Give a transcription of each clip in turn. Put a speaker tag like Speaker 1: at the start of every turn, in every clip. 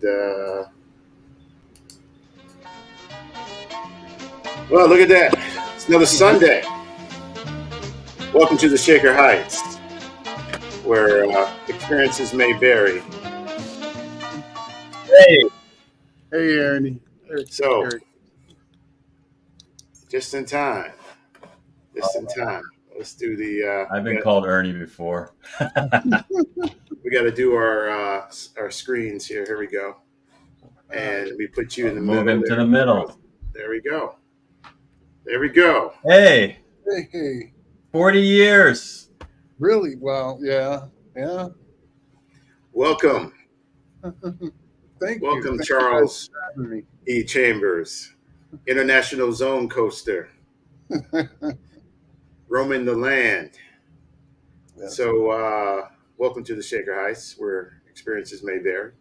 Speaker 1: Well, look at that. It's another Sunday. Welcome to the Shaker Heights, where experiences may vary.
Speaker 2: Hey, hey, Ernie.
Speaker 1: So,
Speaker 2: Eric.
Speaker 1: just in time. Just in time. Let's do the.
Speaker 3: I've been called Ernie before.
Speaker 1: We got to do our screens here. Here we go. And we put you in the
Speaker 3: Move
Speaker 1: middle.
Speaker 3: him to the middle.
Speaker 1: There we go. There we go.
Speaker 3: Hey,
Speaker 2: Hey.
Speaker 3: 40 years.
Speaker 2: Really? Well, yeah.
Speaker 1: Welcome.
Speaker 2: Thank you.
Speaker 1: Welcome,
Speaker 2: Thank
Speaker 1: Charles
Speaker 2: you for having me.
Speaker 1: E. Chambers, International Zone Coaster, roaming the land.
Speaker 2: Yes.
Speaker 1: So, welcome to the Shaker Heights, where experiences may vary.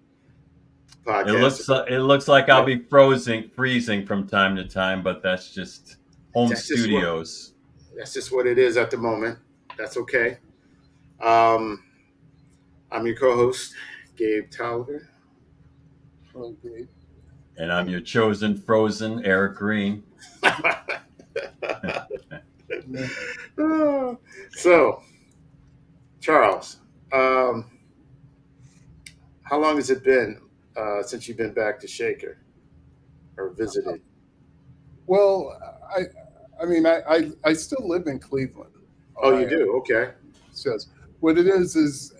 Speaker 1: Podcast.
Speaker 3: It looks like I'll be freezing from time to time, but that's just home
Speaker 1: That's just
Speaker 3: studios.
Speaker 1: That's just what it is at the moment. That's okay. I'm your co-host, Gabe Tolliver.
Speaker 2: Okay.
Speaker 3: And I'm your chosen frozen Eric Green.
Speaker 1: So, Charles, how long has it been since you've been back to Shaker or visited?
Speaker 2: Well, I still live in Cleveland.
Speaker 1: Oh, you do? Okay.
Speaker 2: Says what it is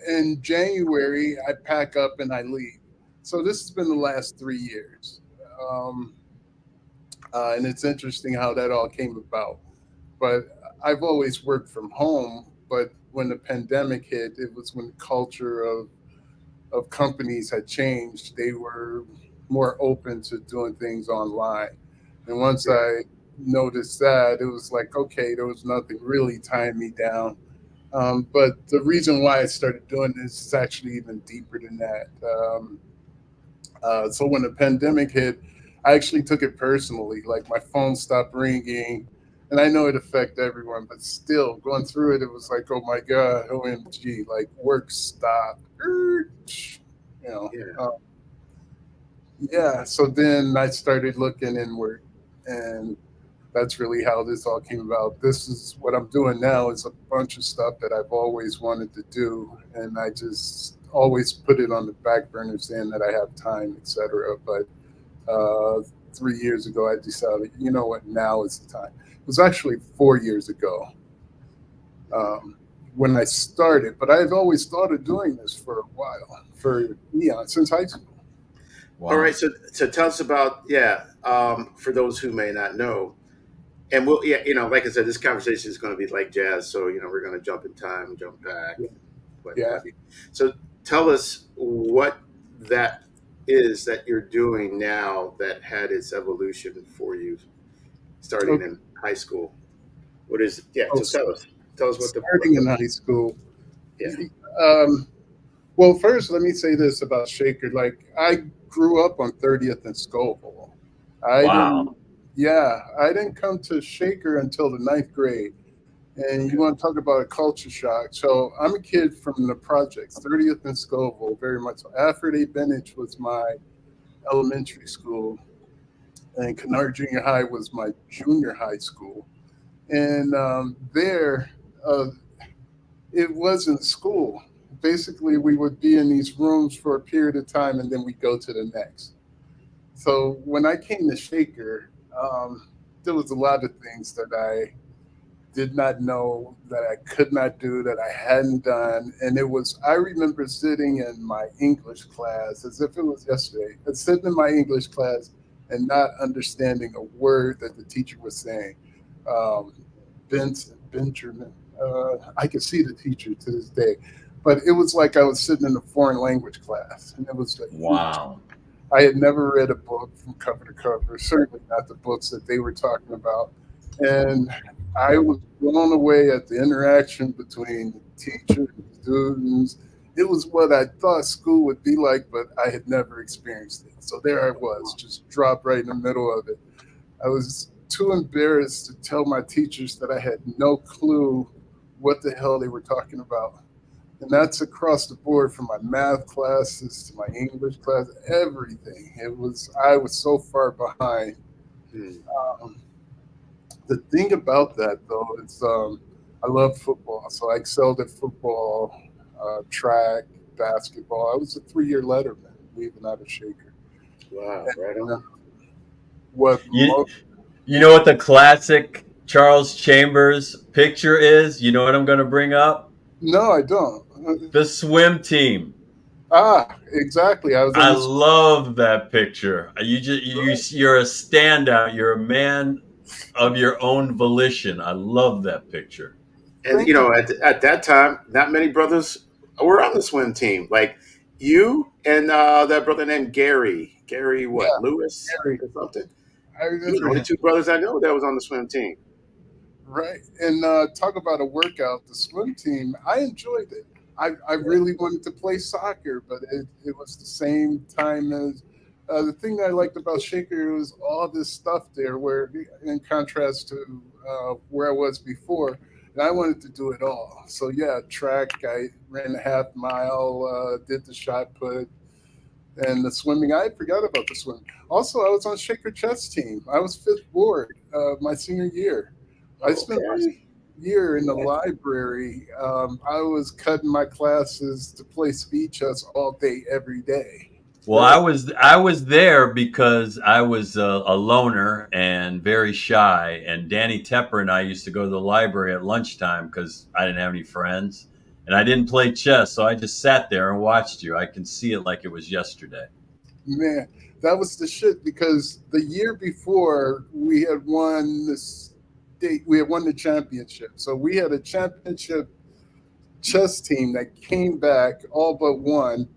Speaker 2: in January I pack up and I leave. So this has been the last 3 years, and it's interesting how that all came about. But I've always worked from home. But when the pandemic hit, it was when the culture of companies had changed. They were more open to doing things online. And once I noticed that, it was like, okay, there was nothing really tying me down. But the reason why I started doing this is actually even deeper than that. So when the pandemic hit, I actually took it personally. Like my phone stopped ringing, and I know it affected everyone, but still going through it, it was like, oh my god, OMG, like work stopped. You know,
Speaker 1: Yeah.
Speaker 2: yeah. So then I started looking inward, and that's really how this all came about. This is what I'm doing now. Is a bunch of stuff that I've always wanted to do, and I just always put it on the back burner, saying that I have time, etc. But 3 years ago, I decided, you know what, now is the time. It was actually 4 years ago when I started, but I've always thought of doing this for a while, for since high school.
Speaker 3: Wow.
Speaker 1: All right. So tell us about for those who may not know, and we'll like I said, this conversation is going to be like jazz. So we're going to jump in time, jump back, what
Speaker 2: Yeah.
Speaker 1: have you. So tell us what that is that you're doing now that had its evolution for you, starting in high school. What is it? Yeah. So tell us what
Speaker 2: Starting in high school.
Speaker 1: Yeah.
Speaker 2: Well, first, let me say this about Shaker. Like, I grew up on 30th and Scoville.
Speaker 3: Wow.
Speaker 2: I didn't come to Shaker until the ninth grade. And you want to talk about a culture shock. So I'm a kid from the projects, 30th and Scoville, very much. Alfred A. Bennett was my elementary school, and Kennard Junior High was my junior high school. And there, it wasn't school. Basically, we would be in these rooms for a period of time, and then we go to the next. So when I came to Shaker, there was a lot of things that I did not know, that I could not do, that I hadn't done. And I remember sitting in my English class as if it was yesterday, sitting in my English class and not understanding a word that the teacher was saying. Benjamin, I could see the teacher to this day, but it was like I was sitting in a foreign language class, and it was like,
Speaker 3: Wow.
Speaker 2: I had never read a book from cover to cover, certainly not the books that they were talking about. And I was blown away at the interaction between the teacher and students. It was what I thought school would be like, but I had never experienced it. So there I was, just dropped right in the middle of it. I was too embarrassed to tell my teachers that I had no clue what the hell they were talking about. And that's across the board from my math classes to my English class, everything. I was so far behind.
Speaker 1: Hmm.
Speaker 2: Um, the thing about that though is I love football, so I excelled at football, track, basketball. I was a 3-year letterman, leaving out of Shaker.
Speaker 1: Wow, right
Speaker 2: And,
Speaker 1: on.
Speaker 2: what
Speaker 3: You
Speaker 2: most
Speaker 3: you know what the classic Charles Chambers picture is? You know what I'm going to bring up?
Speaker 2: no, I don't.
Speaker 3: The swim team.
Speaker 2: Exactly. I was on
Speaker 3: I
Speaker 2: this.
Speaker 3: love that picture. You're a standout. You're a man of your own volition. I love that picture.
Speaker 1: And
Speaker 2: Thank you,
Speaker 1: at that time, not many brothers were on the swim team. Like you and that brother named Gary. Gary, what,
Speaker 2: yeah,
Speaker 1: Lewis
Speaker 2: Gary.
Speaker 1: or something?
Speaker 2: I
Speaker 1: Those are the
Speaker 2: remember
Speaker 1: only
Speaker 2: him.
Speaker 1: two brothers I know that was on the swim team.
Speaker 2: Right. And talk about a workout, the swim team, I enjoyed it. I
Speaker 1: Yeah.
Speaker 2: really wanted to play soccer, but it was the same time as the thing I liked about Shaker was all this stuff there, where in contrast to where I was before, and I wanted to do it all. So, yeah, track, I ran a half mile, did the shot put, and the swimming, I forgot about the swimming. Also, I was on Shaker chess team. I was fifth board my senior year. I spent my
Speaker 1: Okay.
Speaker 2: year in the
Speaker 1: Yeah.
Speaker 2: library. I was cutting my classes to play speed chess all day, every day.
Speaker 3: Well, I was there because I was a loner and very shy, and Danny Tepper and I used to go to the library at lunchtime because I didn't have any friends, and I didn't play chess, so I just sat there and watched you. I can see it like it was yesterday.
Speaker 2: Man, that was the shit because the year before we had won we had won the championship. So we had a championship chess team that came back all but one,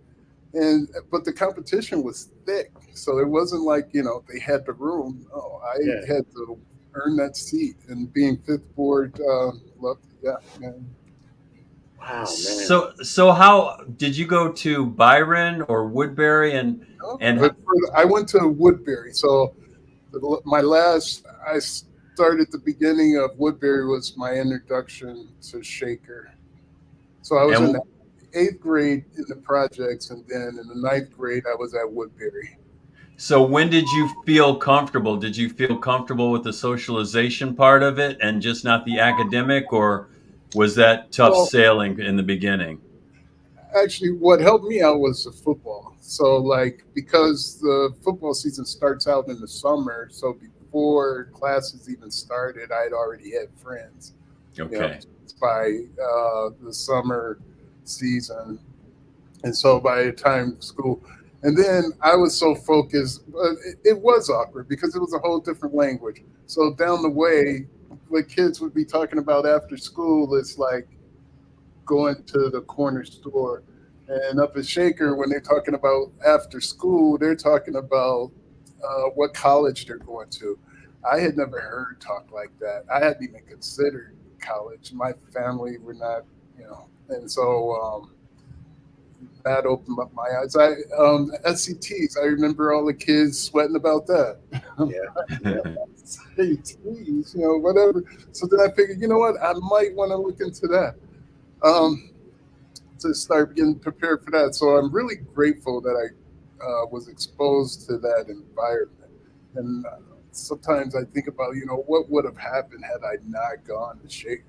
Speaker 2: and but the competition was thick, so it wasn't like they had the room. Oh,
Speaker 1: Yeah.
Speaker 2: I had to earn that seat, and being fifth board, loved it. Yeah, man.
Speaker 1: Wow, man.
Speaker 3: So how did you go to Byron or Woodbury
Speaker 2: No,
Speaker 3: and
Speaker 2: I went to Woodbury, so my last I started the beginning of Woodbury was my introduction to Shaker. So I was in the
Speaker 3: and
Speaker 2: 8th grade in the projects, and then in the 9th grade I was at Woodbury.
Speaker 3: so when did you feel comfortable? Did you feel comfortable with the socialization part of it and just not the academic, or was that tough
Speaker 2: Well,
Speaker 3: sailing in the beginning?
Speaker 2: actually, what helped me out was the football. So, like, because the football season starts out in the summer, so before classes even started, I'd already had friends. You know,
Speaker 3: Okay.
Speaker 2: by the summer season, and so by the time school, and then I was so focused, but it was awkward because it was a whole different language. So down the way, what kids would be talking about after school is like going to the corner store. And up at Shaker, when they're talking about after school, they're talking about what college they're going to. I had never heard talk like that. I hadn't even considered college. My family were not, and so that opened up my eyes. SCTs. I remember all the kids sweating about that.
Speaker 1: Yeah. Yeah.
Speaker 2: SCTs, whatever. So then I figured, you know what? I might want to look into that. Um, to start getting prepared for that. So I'm really grateful that I was exposed to that environment. And sometimes I think about, what would have happened had I not gone to Shaker.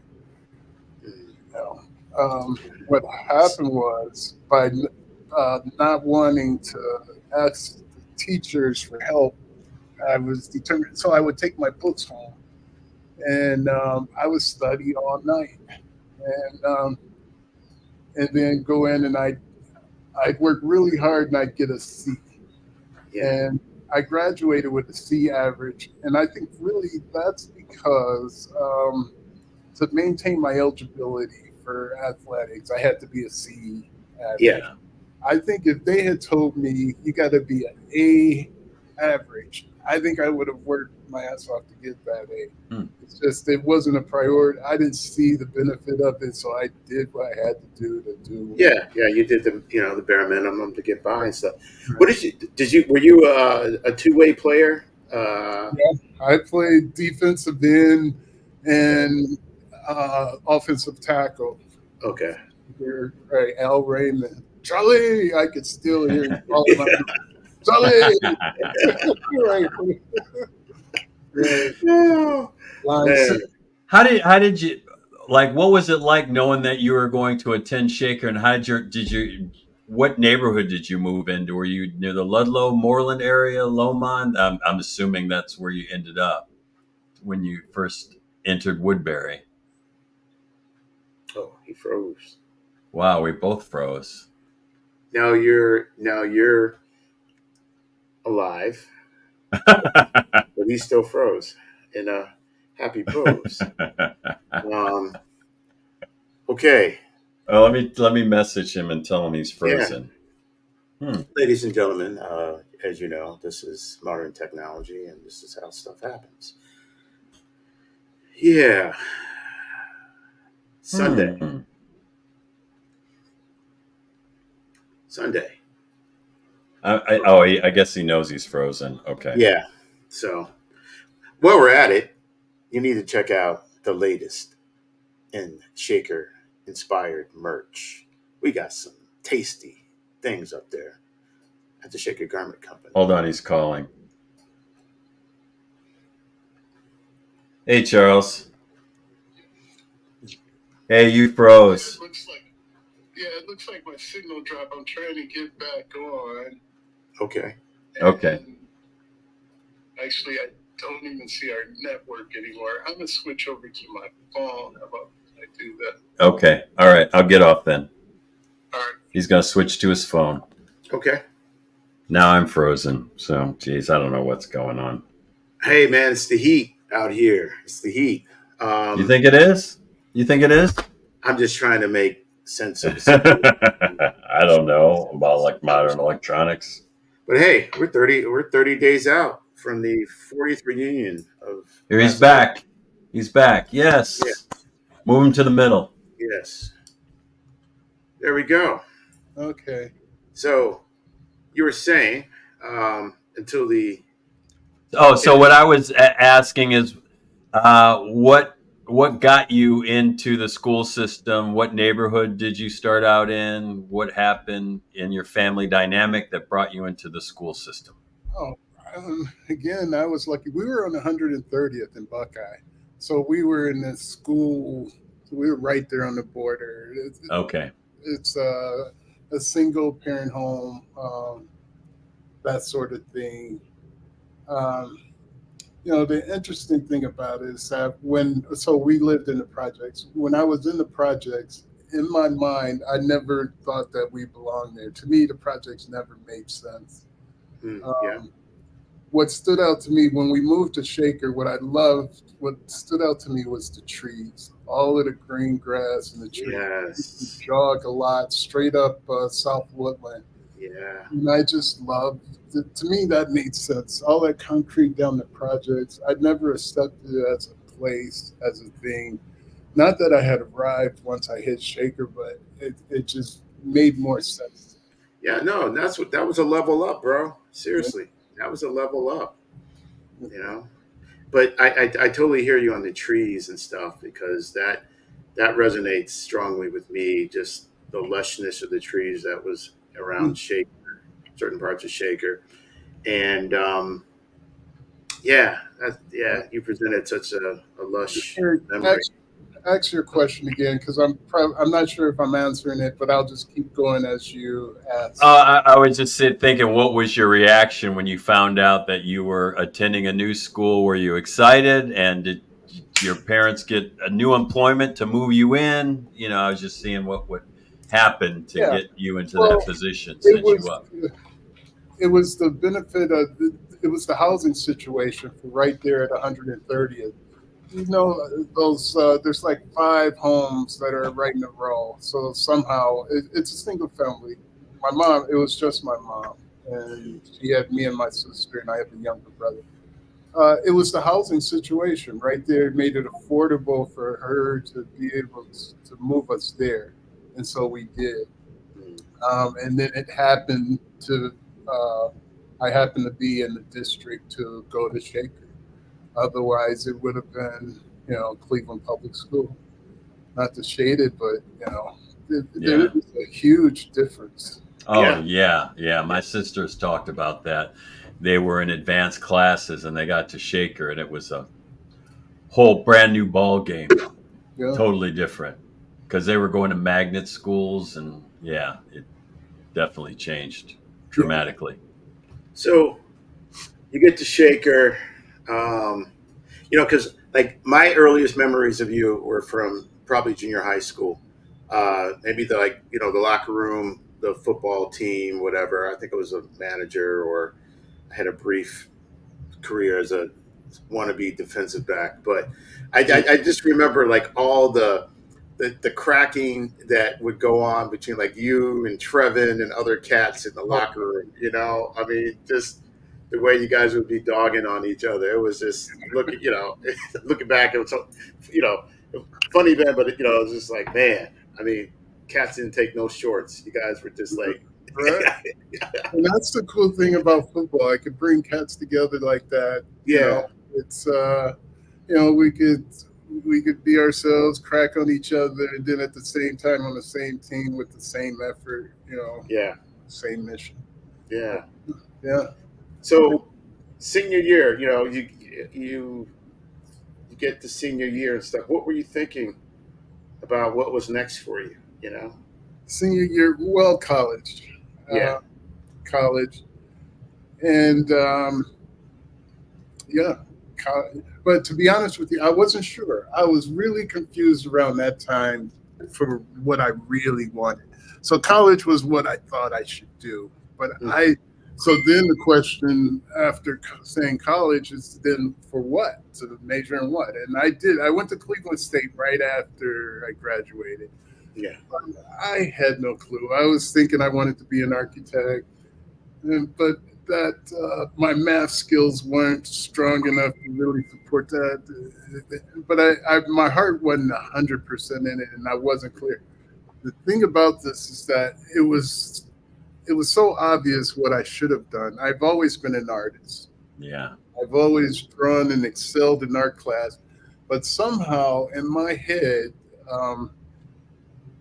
Speaker 1: Mm.
Speaker 2: You know, what happened was by not wanting to ask the teachers for help, I was determined. So I would take my books home, and I would study all night, and then go in, and I'd work really hard, and I'd get a C.
Speaker 1: Yeah.
Speaker 2: And I graduated with a C average, and I think really that's because to maintain my eligibility for athletics, I had to be a C average.
Speaker 1: Yeah.
Speaker 3: Yeah.
Speaker 2: I think if they had told me you got to be an A average, I think I would have worked my ass off to get that A.
Speaker 3: Hmm.
Speaker 2: It's just it wasn't a priority. I didn't see the benefit of it, so I did what I had to do to do.
Speaker 1: Yeah. Yeah. You did the bare minimum to get by and stuff. What were you a two-way player?
Speaker 2: I played defensive end and offensive tackle.
Speaker 1: Okay.
Speaker 2: Right, Al Raymond, Charlie. I could still hear him calling my name, Charlie. Right, right.
Speaker 1: Oh,
Speaker 2: Line
Speaker 3: So
Speaker 1: man.
Speaker 2: six.
Speaker 3: how did you like? What was it like knowing that you were going to attend Shaker, and how did you what neighborhood did you move into? Were you near the Ludlow Moreland area, Lomond? I'm assuming that's where you ended up when you first entered Woodbury.
Speaker 1: Oh, he froze.
Speaker 3: Wow, we both froze.
Speaker 1: Now you're alive, but he still froze in a happy pose. Um, okay.
Speaker 3: Oh, let me message him and tell him he's
Speaker 1: Yeah.
Speaker 3: frozen. Hmm.
Speaker 1: Ladies and gentlemen, as you know, this is modern technology and this is how stuff happens. Yeah. Sunday.
Speaker 3: Hmm.
Speaker 1: Sunday.
Speaker 3: I guess he knows he's frozen. Okay.
Speaker 1: Yeah. So while we're at it, you need to check out the latest in Shaker inspired merch. We got some tasty things up there at the Shaker Garment Company.
Speaker 3: Hold on, he's calling. Hey, Charles. Hey, you froze.
Speaker 2: It looks like, yeah, it looks like my signal dropped. I'm trying to get back on.
Speaker 1: Okay.
Speaker 3: Okay.
Speaker 2: And actually, I don't even see our network anymore. I'm gonna switch over to my phone. How about I do that?
Speaker 3: Okay. All right. I'll get off then.
Speaker 2: All right.
Speaker 3: He's going to switch to his phone.
Speaker 1: Okay.
Speaker 3: Now I'm frozen. So, geez, I don't know what's going on.
Speaker 1: Hey, man, it's the heat out here. It's the heat.
Speaker 3: You think it is? You think it is?
Speaker 1: I'm just trying to make sense of the situation.
Speaker 3: I don't know about like modern electronics.
Speaker 1: But hey, we're 30 days out from the 40th reunion of
Speaker 3: Here he's
Speaker 1: last
Speaker 3: back. He's back. Yes.
Speaker 1: Yeah.
Speaker 3: Move him to the middle.
Speaker 1: night. Yes. There we go.
Speaker 2: Okay.
Speaker 1: So you were saying until the
Speaker 3: Oh, so what I was asking is, what got you into the school system? What neighborhood did you start out in? What happened in your family dynamic that brought you into the school system?
Speaker 2: Oh, again, I was lucky. We were on 130th in Buckeye, so we were in this school. We were right there on the border.
Speaker 3: Okay.
Speaker 2: It's a single parent home, that sort of thing. Um, the interesting thing about it is that we lived in the projects. When I was in the projects, in my mind, I never thought that we belonged there. To me, the projects never made sense.
Speaker 1: yeah,
Speaker 2: What stood out to me when we moved to Shaker, what stood out to me was the trees, all of the green grass and the trees. We
Speaker 1: yes,
Speaker 2: jog a lot, straight up South Woodland.
Speaker 1: yeah,
Speaker 2: And I just loved, to me, that made sense. All that concrete down the projects, I'd never accepted it as a place, as a thing. Not that I had arrived once I hit Shaker, but it just made more sense.
Speaker 1: yeah. No, that was a level up, bro. Seriously, that was a level up. You know, but I totally hear you on the trees and stuff because that resonates strongly with me. Just the lushness of the trees that was around Shaker, certain parts of Shaker, and yeah, you presented such a lush
Speaker 2: Eric,
Speaker 1: memory.
Speaker 2: ask your question again because I'm not sure if I'm answering it, but I'll just keep going as you ask.
Speaker 3: I was just thinking, what was your reaction when you found out that you were attending a new school? Were you excited? And did your parents get a new employment to move you in? I was just seeing what would happen to
Speaker 2: Yeah.
Speaker 3: get you into
Speaker 2: Well,
Speaker 3: that position,
Speaker 2: it
Speaker 3: set
Speaker 2: was
Speaker 3: you up.
Speaker 2: it was the benefit of it was the housing situation for right there at 130th. Those there's like 5 homes that are right in a row. So somehow it's a single family. My mom, it was just my mom, and she had me and my sister, and I have a younger brother. It was the housing situation right there. It made it affordable for her to be able to move us there, and so we did.
Speaker 1: Mm.
Speaker 2: And then uh, I happened to be in the district to go to Shaker. Otherwise, it would have been, Cleveland Public School. Not to shade it, but There
Speaker 3: Yeah.
Speaker 2: is a huge difference.
Speaker 3: Oh,
Speaker 1: Yeah.
Speaker 3: yeah. My sisters talked about that. They were in advanced classes and they got to Shaker, and it was a whole brand new ball game,
Speaker 2: Yeah.
Speaker 3: totally different because they were going to magnet schools, and yeah, it definitely changed
Speaker 2: Yeah.
Speaker 3: dramatically.
Speaker 1: So you get to Shaker, because like my earliest memories of you were from probably junior high school. Maybe the locker room, the football team, whatever. I think I was a manager, or I had a brief career as a wannabe defensive back. But I just remember like all the cracking that would go on between like you and Trevin and other cats in the locker room. I mean, just the way you guys would be dogging on each other. It was just looking back, it was so, you know, funny then, but it was just like, man. I mean, cats didn't take no shorts. You guys were just like,
Speaker 2: Right. And that's the cool thing about football. I could bring cats together like that.
Speaker 1: yeah,
Speaker 2: It's we could be ourselves, crack on each other, and then at the same time on the same team with the same effort.
Speaker 1: yeah,
Speaker 2: Same mission.
Speaker 1: yeah.
Speaker 2: Yeah.
Speaker 1: So senior year, you get to senior year and stuff. What were you thinking about what was next for you?
Speaker 2: Senior year, well, college,
Speaker 1: Yeah,
Speaker 2: college, and yeah, but to be honest with you, I wasn't sure. I was really confused around that time for what I really wanted. So college was what I thought I should do, but so then the question after saying college is then for what? To major in what? And I went to Cleveland State right after I graduated.
Speaker 1: yeah,
Speaker 2: I had no clue. I was thinking I wanted to be an architect, but that my math skills weren't strong enough to really support that. But my heart wasn't 100% in it, and I wasn't clear. The thing about this is that it was so obvious what I should have done. I've always been an artist.
Speaker 3: Yeah.
Speaker 2: I've always drawn and excelled in art class, but somehow in my head,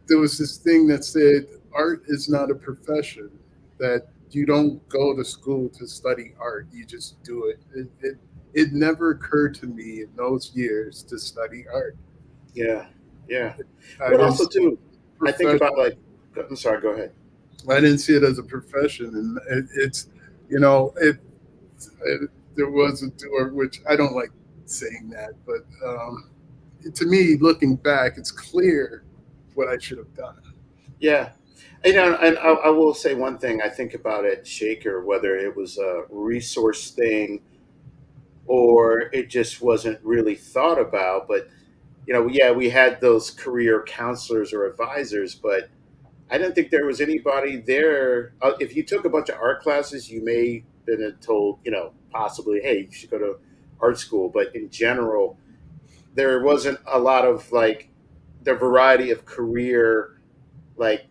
Speaker 2: there was this thing that said art is not a profession, that you don't go to school to study art, you just do it. It never occurred to me in those years to study art.
Speaker 1: yeah, yeah.
Speaker 2: I
Speaker 1: But
Speaker 2: didn't
Speaker 1: also
Speaker 2: see it
Speaker 1: too,
Speaker 2: as
Speaker 1: I
Speaker 2: a
Speaker 1: think about
Speaker 2: profession.
Speaker 1: like, I'm sorry, go ahead.
Speaker 2: I didn't see it as a profession, and it's you know it there was a door, which I don't like saying that, but to me, looking back, it's clear what I should have done.
Speaker 1: Yeah. And I will say one thing I think about at Shaker, whether it was a resource thing or it just wasn't really thought about. But, yeah, we had those career counselors or advisors, but I didn't think there was anybody there. If you took a bunch of art classes, you may have been told, possibly, hey, you should go to art school. But in general, there wasn't a lot of like the variety of career like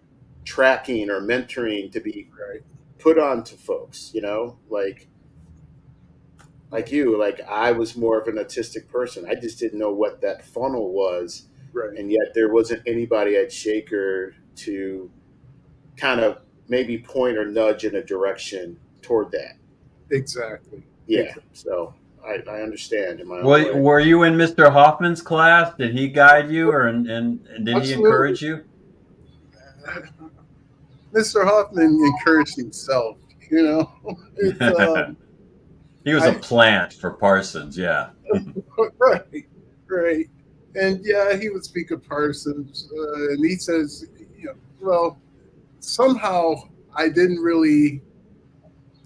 Speaker 1: tracking or mentoring to be
Speaker 2: Right,
Speaker 1: put on to folks, like you, like I was more of an autistic person. I just didn't know what that funnel was.
Speaker 2: right,
Speaker 1: And yet there wasn't anybody at Shaker to kind of maybe point or nudge in a direction toward that.
Speaker 2: exactly.
Speaker 1: Yeah. So I understand in my own
Speaker 3: Well,
Speaker 1: way.
Speaker 3: were you in Mr. Hoffman's class? Did he guide you, or and did he
Speaker 2: Absolutely.
Speaker 3: encourage you?
Speaker 2: Mr. Hoffman encouraged himself. It's
Speaker 3: He was a
Speaker 2: I
Speaker 3: plant for Parsons. Yeah.
Speaker 2: right, right, and yeah, he would speak of Parsons, and he says, well, somehow I didn't really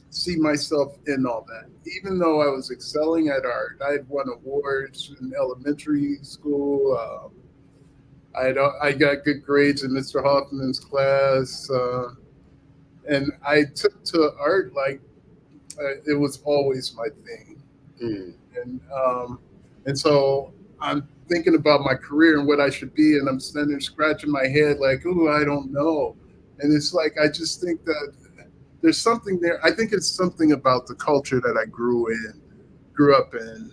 Speaker 2: see myself in all that. Even though I was excelling at art, I had won awards in elementary school. I got good grades in Mr. Hoffman's class, and I took to art like it was always my thing.
Speaker 1: Mm,
Speaker 2: And so I'm thinking about my career and what I should be, and I'm standing there scratching my head like, "Ooh, I don't know." And it's like I just think that there's something there. I think it's something about the culture that I grew up in,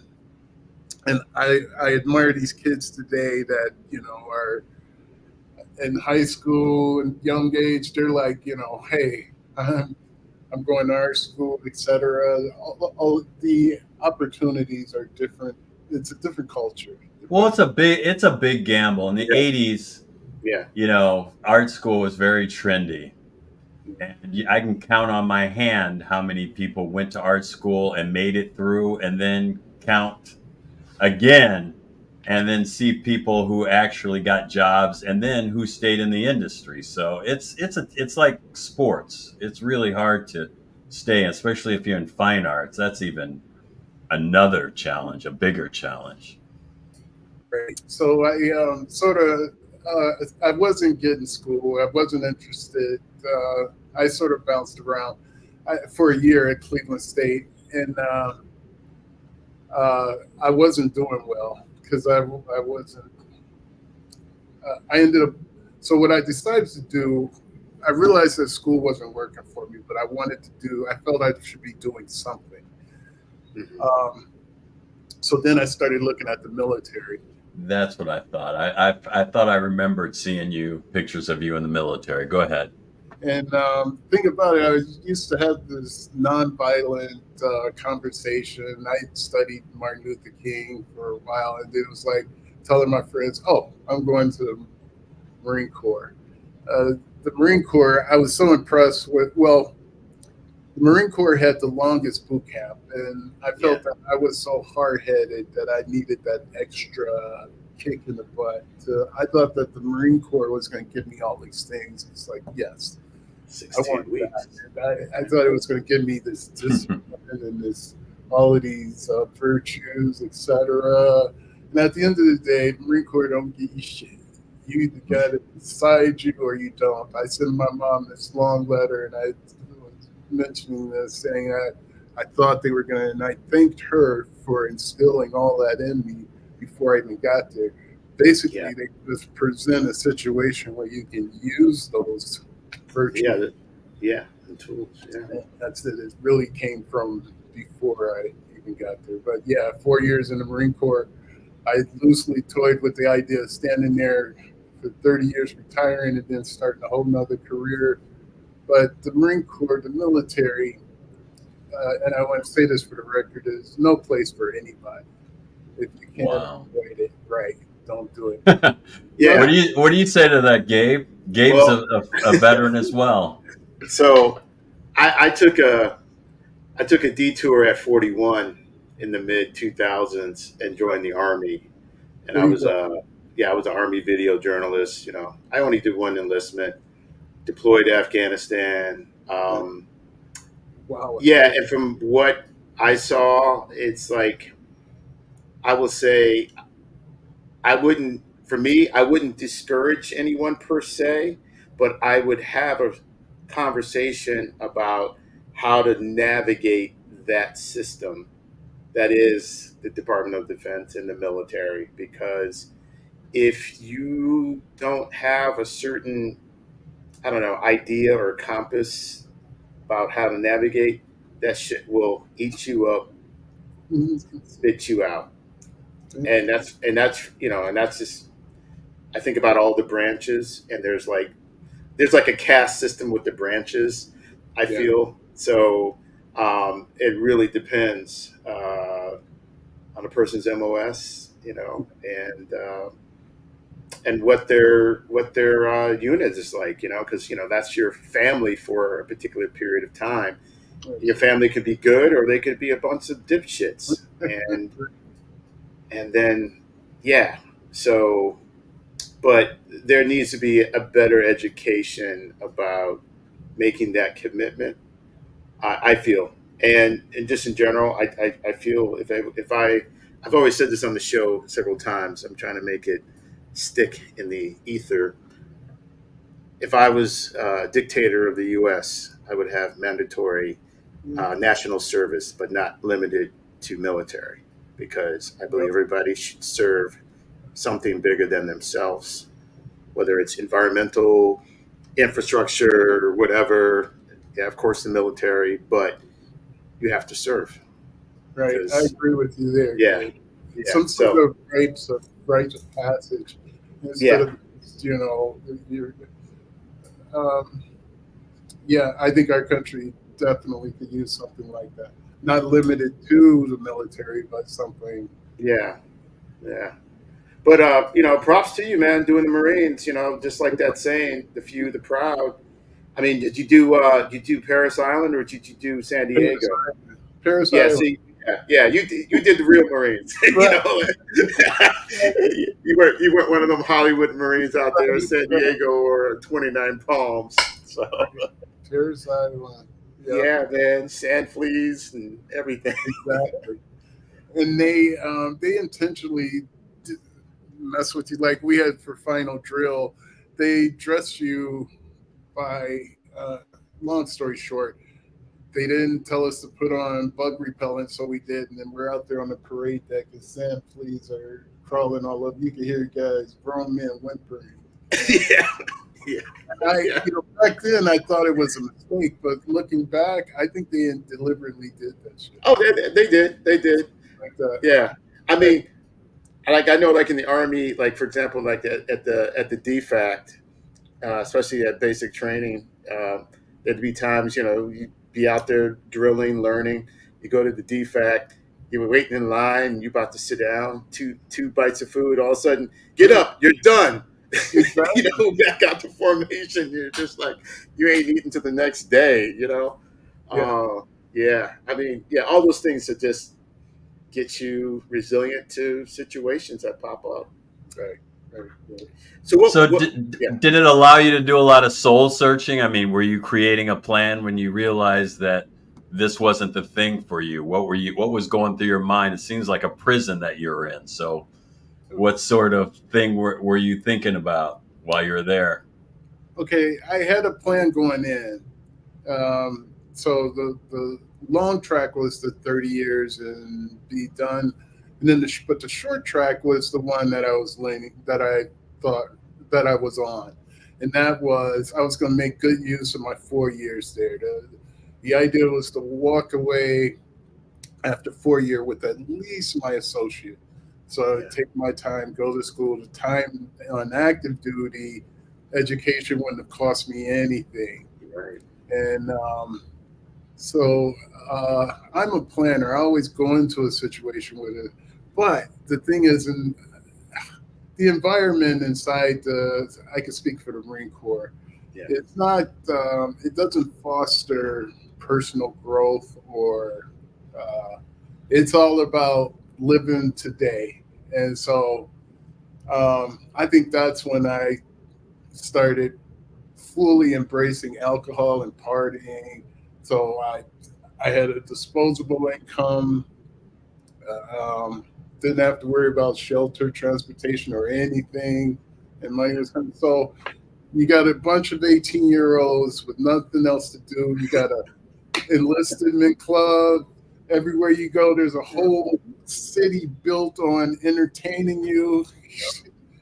Speaker 2: and I admire these kids today that are in high school and young age, they're like, hey, I'm going to art school, etc. All the opportunities are different. It's a different culture.
Speaker 3: Well, it's a big gamble. In the
Speaker 1: Yeah.
Speaker 3: 80s,
Speaker 1: Yeah.
Speaker 3: art school was very trendy. And I can count on my hand how many people went to art school and made it through, and then count again, and then see people who actually got jobs, and then who stayed in the industry. So it's like sports. It's really hard to stay, especially if you're in fine arts. That's even another challenge, a bigger challenge.
Speaker 2: Right. So I sort of I wasn't getting school. I wasn't interested. I sort of bounced around for a year at Cleveland State, and I wasn't doing well because I wasn't. I ended up. So what I decided to do, I realized that school wasn't working for me, but I wanted to do. I felt I should be doing something.
Speaker 1: Mhm.
Speaker 2: So then I started looking at the military.
Speaker 3: That's what I thought. I thought I remembered seeing pictures of you in the military. Go ahead.
Speaker 2: And thing about it, I used to have this nonviolent conversation. I studied Martin Luther King for a while, and it was like telling my friends, "Oh, I'm going to the Marine Corps." The Marine Corps, I was so impressed with. Well, the Marine Corps had the longest boot camp, and I felt that I was so hard-headed that I needed that extra kick in the butt. I thought that the Marine Corps was going to give me all these things. It's like, yes, I
Speaker 1: 16
Speaker 2: want
Speaker 1: weeks.
Speaker 2: that. I thought it was going to give me this discipline and all of these virtues, etc. And at the end of the day, the Marine Corps don't give you shit. You either got it beside you or you don't. I sent my mom this long letter, and I was mentioning this, saying I thought they were going to, and I thanked her for instilling all that in me before I even got there. Basically,
Speaker 1: Yeah.
Speaker 2: they just present a situation where you can use those virtues.
Speaker 1: Yeah. The tools. Yeah.
Speaker 2: And that's it. It really came from before I even got there. But yeah, 4 years in the Marine Corps, I loosely toyed with the idea of standing there for 30 years, retiring, and then starting a whole nother career. But the Marine Corps, the military, and I want to say this for the record, is no place for anybody. If you can't
Speaker 3: Wow.
Speaker 2: avoid it, right, don't do it.
Speaker 1: Yeah.
Speaker 3: What do you say to that, Gabe? Gabe's
Speaker 1: Well-
Speaker 3: a veteran as well.
Speaker 1: So I took a detour at 41 in the mid 2000s and joined the Army, and I was I was an Army video journalist. I only did one enlistment, deployed to Afghanistan.
Speaker 2: Wow.
Speaker 1: Yeah, and from what I saw, it's like I will say I wouldn't discourage anyone per se, but I would have a conversation about how to navigate that system that is the Department of Defense and the military. Because if you don't have a certain, I don't know, idea or compass about how to navigate, that shit will eat you up, spit you out. And that's just, I think about all the branches, and there's like a caste system with the branches. I
Speaker 2: Yeah.
Speaker 1: feel so. It really depends on a person's MOS, and what their unit is like, because that's your family for a particular period of time. Your family could be good, or they could be a bunch of dipshits, and then so. But there needs to be a better education about making that commitment. I feel, and just in general, I feel I've always said this on the show several times. I'm trying to make it stick in the ether. If I was dictator of the U.S., I would have mandatory national service, but not limited to military, because I believe everybody should serve something bigger than themselves, whether it's environmental, infrastructure, or whatever. Yeah, of course, the military, but you have to serve.
Speaker 2: Right, I
Speaker 1: Because-
Speaker 2: agree with you there.
Speaker 1: Yeah.
Speaker 2: Gabe.
Speaker 1: Yeah.
Speaker 2: Some
Speaker 1: So
Speaker 2: sort of rites of passage instead
Speaker 1: Yeah.
Speaker 2: of you know, you're, um, yeah, I think our country definitely could use something like that. Not limited to the military, but something.
Speaker 1: Yeah, yeah. But props to you, man, doing the Marines. Just like that saying, "The few, the proud." I mean, did you do Paris Island or did you do San
Speaker 2: Paris
Speaker 1: Diego?
Speaker 2: Island. Paris
Speaker 1: Yeah,
Speaker 2: Island.
Speaker 1: see, yeah, you did the real Marines.
Speaker 2: Right,
Speaker 1: You weren't one of them Hollywood Marines out there,
Speaker 2: right,
Speaker 1: San
Speaker 2: right,
Speaker 1: Diego or 29 Palms. So
Speaker 2: right. Paris Island. Yeah,
Speaker 1: yeah, man, sand fleas and everything.
Speaker 2: exactly. And they intentionally did mess with you. Like we had for final drill, they dressed you by. Long story short, they didn't tell us to put on bug repellent, so we did, and then we're out there on the parade deck, and sand fleas are crawling all over. You can hear guys, grown men whimpering.
Speaker 1: Yeah, yeah, yeah.
Speaker 2: Back then I thought it was a mistake, but looking back, I think they deliberately did that shit
Speaker 1: Oh, they did.
Speaker 2: like that.
Speaker 1: Yeah, I mean, like I know, like in the Army, like for example, like at the DFAC, especially at basic training. There'd be times, you'd be out there drilling, learning. You go to the DFAC, you were waiting in line, you about to sit down, two bites of food, all of a sudden, get up, you're done.
Speaker 2: Exactly.
Speaker 1: Back out to formation. You're just like, you ain't eating to the next day.
Speaker 2: Yeah.
Speaker 1: Yeah, I mean, yeah, all those things that just get you resilient to situations that pop up.
Speaker 2: Right. Right.
Speaker 1: So
Speaker 3: So
Speaker 1: yeah.
Speaker 3: did it allow you to do a lot of soul searching? I mean, were you creating a plan when you realized that this wasn't the thing for you? What was going through your mind? It seems like a prison that you're in. So what sort of thing were you thinking about while you were there?
Speaker 2: Okay, I had a plan going in. So the long track was the 30 years and be done, and then but the short track was the one that I was leaning, that I thought that I was on, and that was I was going to make good use of my 4 years there. The idea was to walk away after 4 year with at least my associate. So
Speaker 1: Yeah.
Speaker 2: take my time, go to school. The time on active duty, education wouldn't have cost me anything.
Speaker 1: Right.
Speaker 2: And so I'm a planner. I always go into a situation with it. But the thing is, in the environment inside I can speak for the Marine Corps.
Speaker 1: Yeah.
Speaker 2: It's not, it doesn't foster personal growth or it's all about living today. And so I think that's when I started fully embracing alcohol and partying. So I had a disposable income. Didn't have to worry about shelter, transportation, or anything. And money was coming. So you got a bunch of 18-year-olds with nothing else to do. You got a enlistment club. Everywhere you go, there's a whole city built on entertaining you.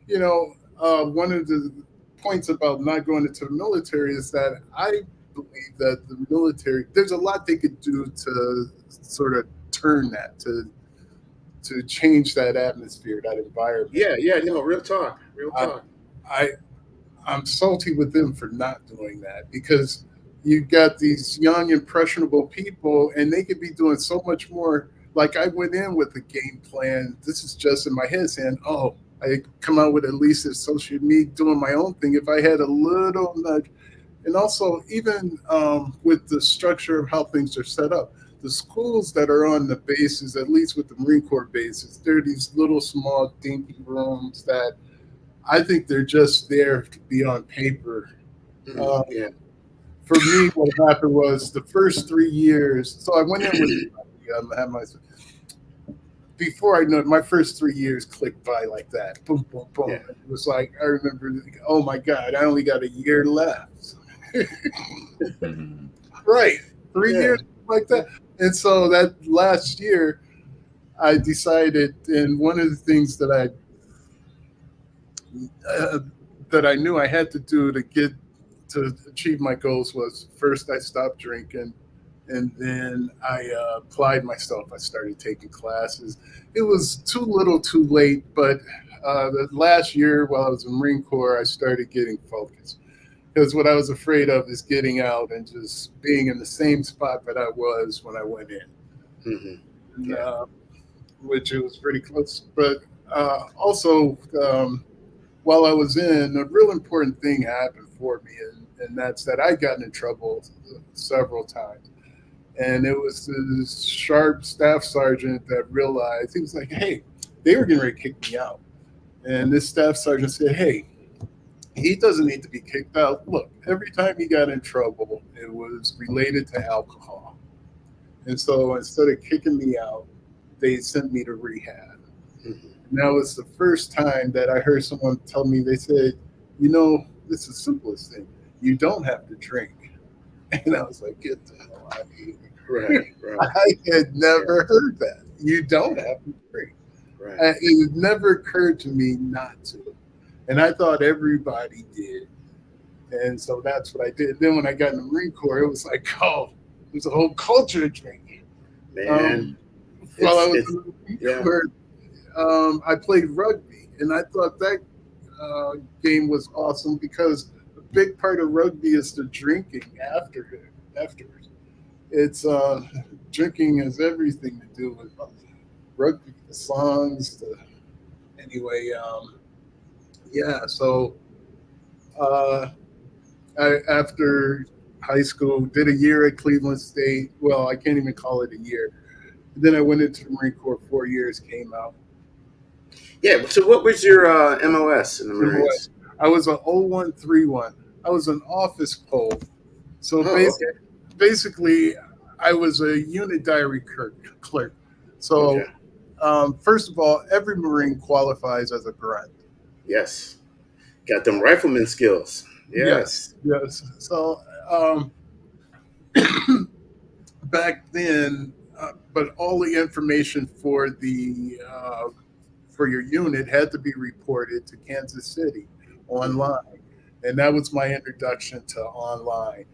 Speaker 2: One of the points about not going into the military is that I believe that the military, there's a lot they could do to sort of turn that, to change that atmosphere, that environment.
Speaker 1: Yeah, no, real talk.
Speaker 2: I I'm salty with them for not doing that because you got these young impressionable people and they could be doing so much more. Like I went in with a game plan. This is just in my head saying, oh, I come out with at least associate me doing my own thing. If I had a little nudge, and also even with the structure of how things are set up, the schools that are on the bases, at least with the Marine Corps bases, they're these little small dinky rooms that I think they're just there to be on paper.
Speaker 1: Yeah.
Speaker 2: For me, what happened was the first 3 years. So I went in with had my before I know it, my first 3 years clicked by like that. Boom, boom, boom.
Speaker 1: Yeah.
Speaker 2: It was like I remember, oh my God, I only got a year left.
Speaker 3: Mhm.
Speaker 2: Right, 3 years
Speaker 1: Yeah.
Speaker 2: like that. And so that last year, I decided, and one of the things that I knew I had to do to achieve my goals was first I stopped drinking. And then I applied myself. I started taking classes. It was too little too late, but the last year while I was in the Marine Corps, I started getting focused. Because what I was afraid of is getting out and just being in the same spot that I was when I went in.
Speaker 1: Hmm.
Speaker 2: And,
Speaker 1: Yeah.
Speaker 2: which it was pretty close. But also, while I was in, a real important thing happened for me, and that's that I got in trouble several times. And it was this sharp staff sergeant that realized, he was like, hey, they were getting ready to kick me out. And this staff sergeant said, hey, he doesn't need to be kicked out. Look, every time he got in trouble, it was related to alcohol. And so instead of kicking me out, they sent me to rehab.
Speaker 1: Hmm.
Speaker 2: And that was the first time that I heard someone tell me, they said, you know, this is the simplest thing. You don't have to drink. And I was like, get the hell out of here.
Speaker 1: Right. Right.
Speaker 2: I had never heard that. You don't have to drink.
Speaker 1: Right.
Speaker 2: It never occurred to me not to. And I thought everybody did. And so that's what I did. Then when I got in the Marine Corps, it was like, oh, there's a whole culture of drinking.
Speaker 1: Man.
Speaker 2: While I
Speaker 1: It's,
Speaker 2: was
Speaker 1: it's
Speaker 2: in the Marine
Speaker 1: yeah.
Speaker 2: Corps, I played rugby. And I thought that game was awesome because a big part of rugby is the drinking afterwards. It's drinking has everything to do with rugby, the songs, anyway. Yeah, so uh, I after high school did a year at Cleveland State. Well, I can't even call it a year. Then I went into the Marine Corps. 4 years, came out.
Speaker 1: Yeah. So what was your MOS in the Marines?
Speaker 2: I was an 0131. I was an office pole. So
Speaker 1: Oh, okay.
Speaker 2: basically, I was a unit diary clerk. So
Speaker 1: Okay.
Speaker 2: first of all, every Marine qualifies as a grunt.
Speaker 1: Yes. Got them rifleman skills.
Speaker 2: Yes,
Speaker 1: Yes.
Speaker 2: yes. So back then, but all the information for your unit had to be reported to Kansas City online, and that was my introduction to online.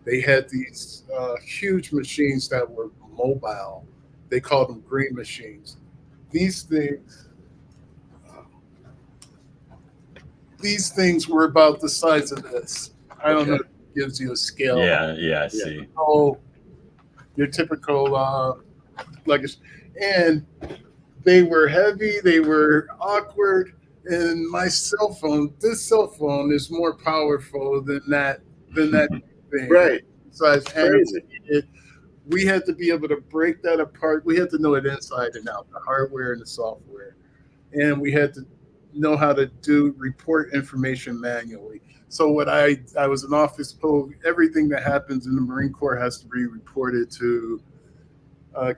Speaker 2: They had these huge machines that were mobile. They called them green machines. These things, these things were about the size of this. I don't know
Speaker 1: Okay.
Speaker 2: if it gives you a scale.
Speaker 3: Yeah, yeah, I
Speaker 1: Yeah.
Speaker 3: see.
Speaker 2: Oh, your typical luggage, and they were heavy. They were awkward. And my cell phone, this cell phone, is more powerful than that thing.
Speaker 1: Right.
Speaker 2: Size,
Speaker 1: It's
Speaker 2: and
Speaker 1: crazy.
Speaker 2: we had to be able to break that apart. We had to know it inside and out, the hardware and the software, and we had to know how to do report information manually. So what I was an office post. Everything that happens in the Marine Corps has to be reported to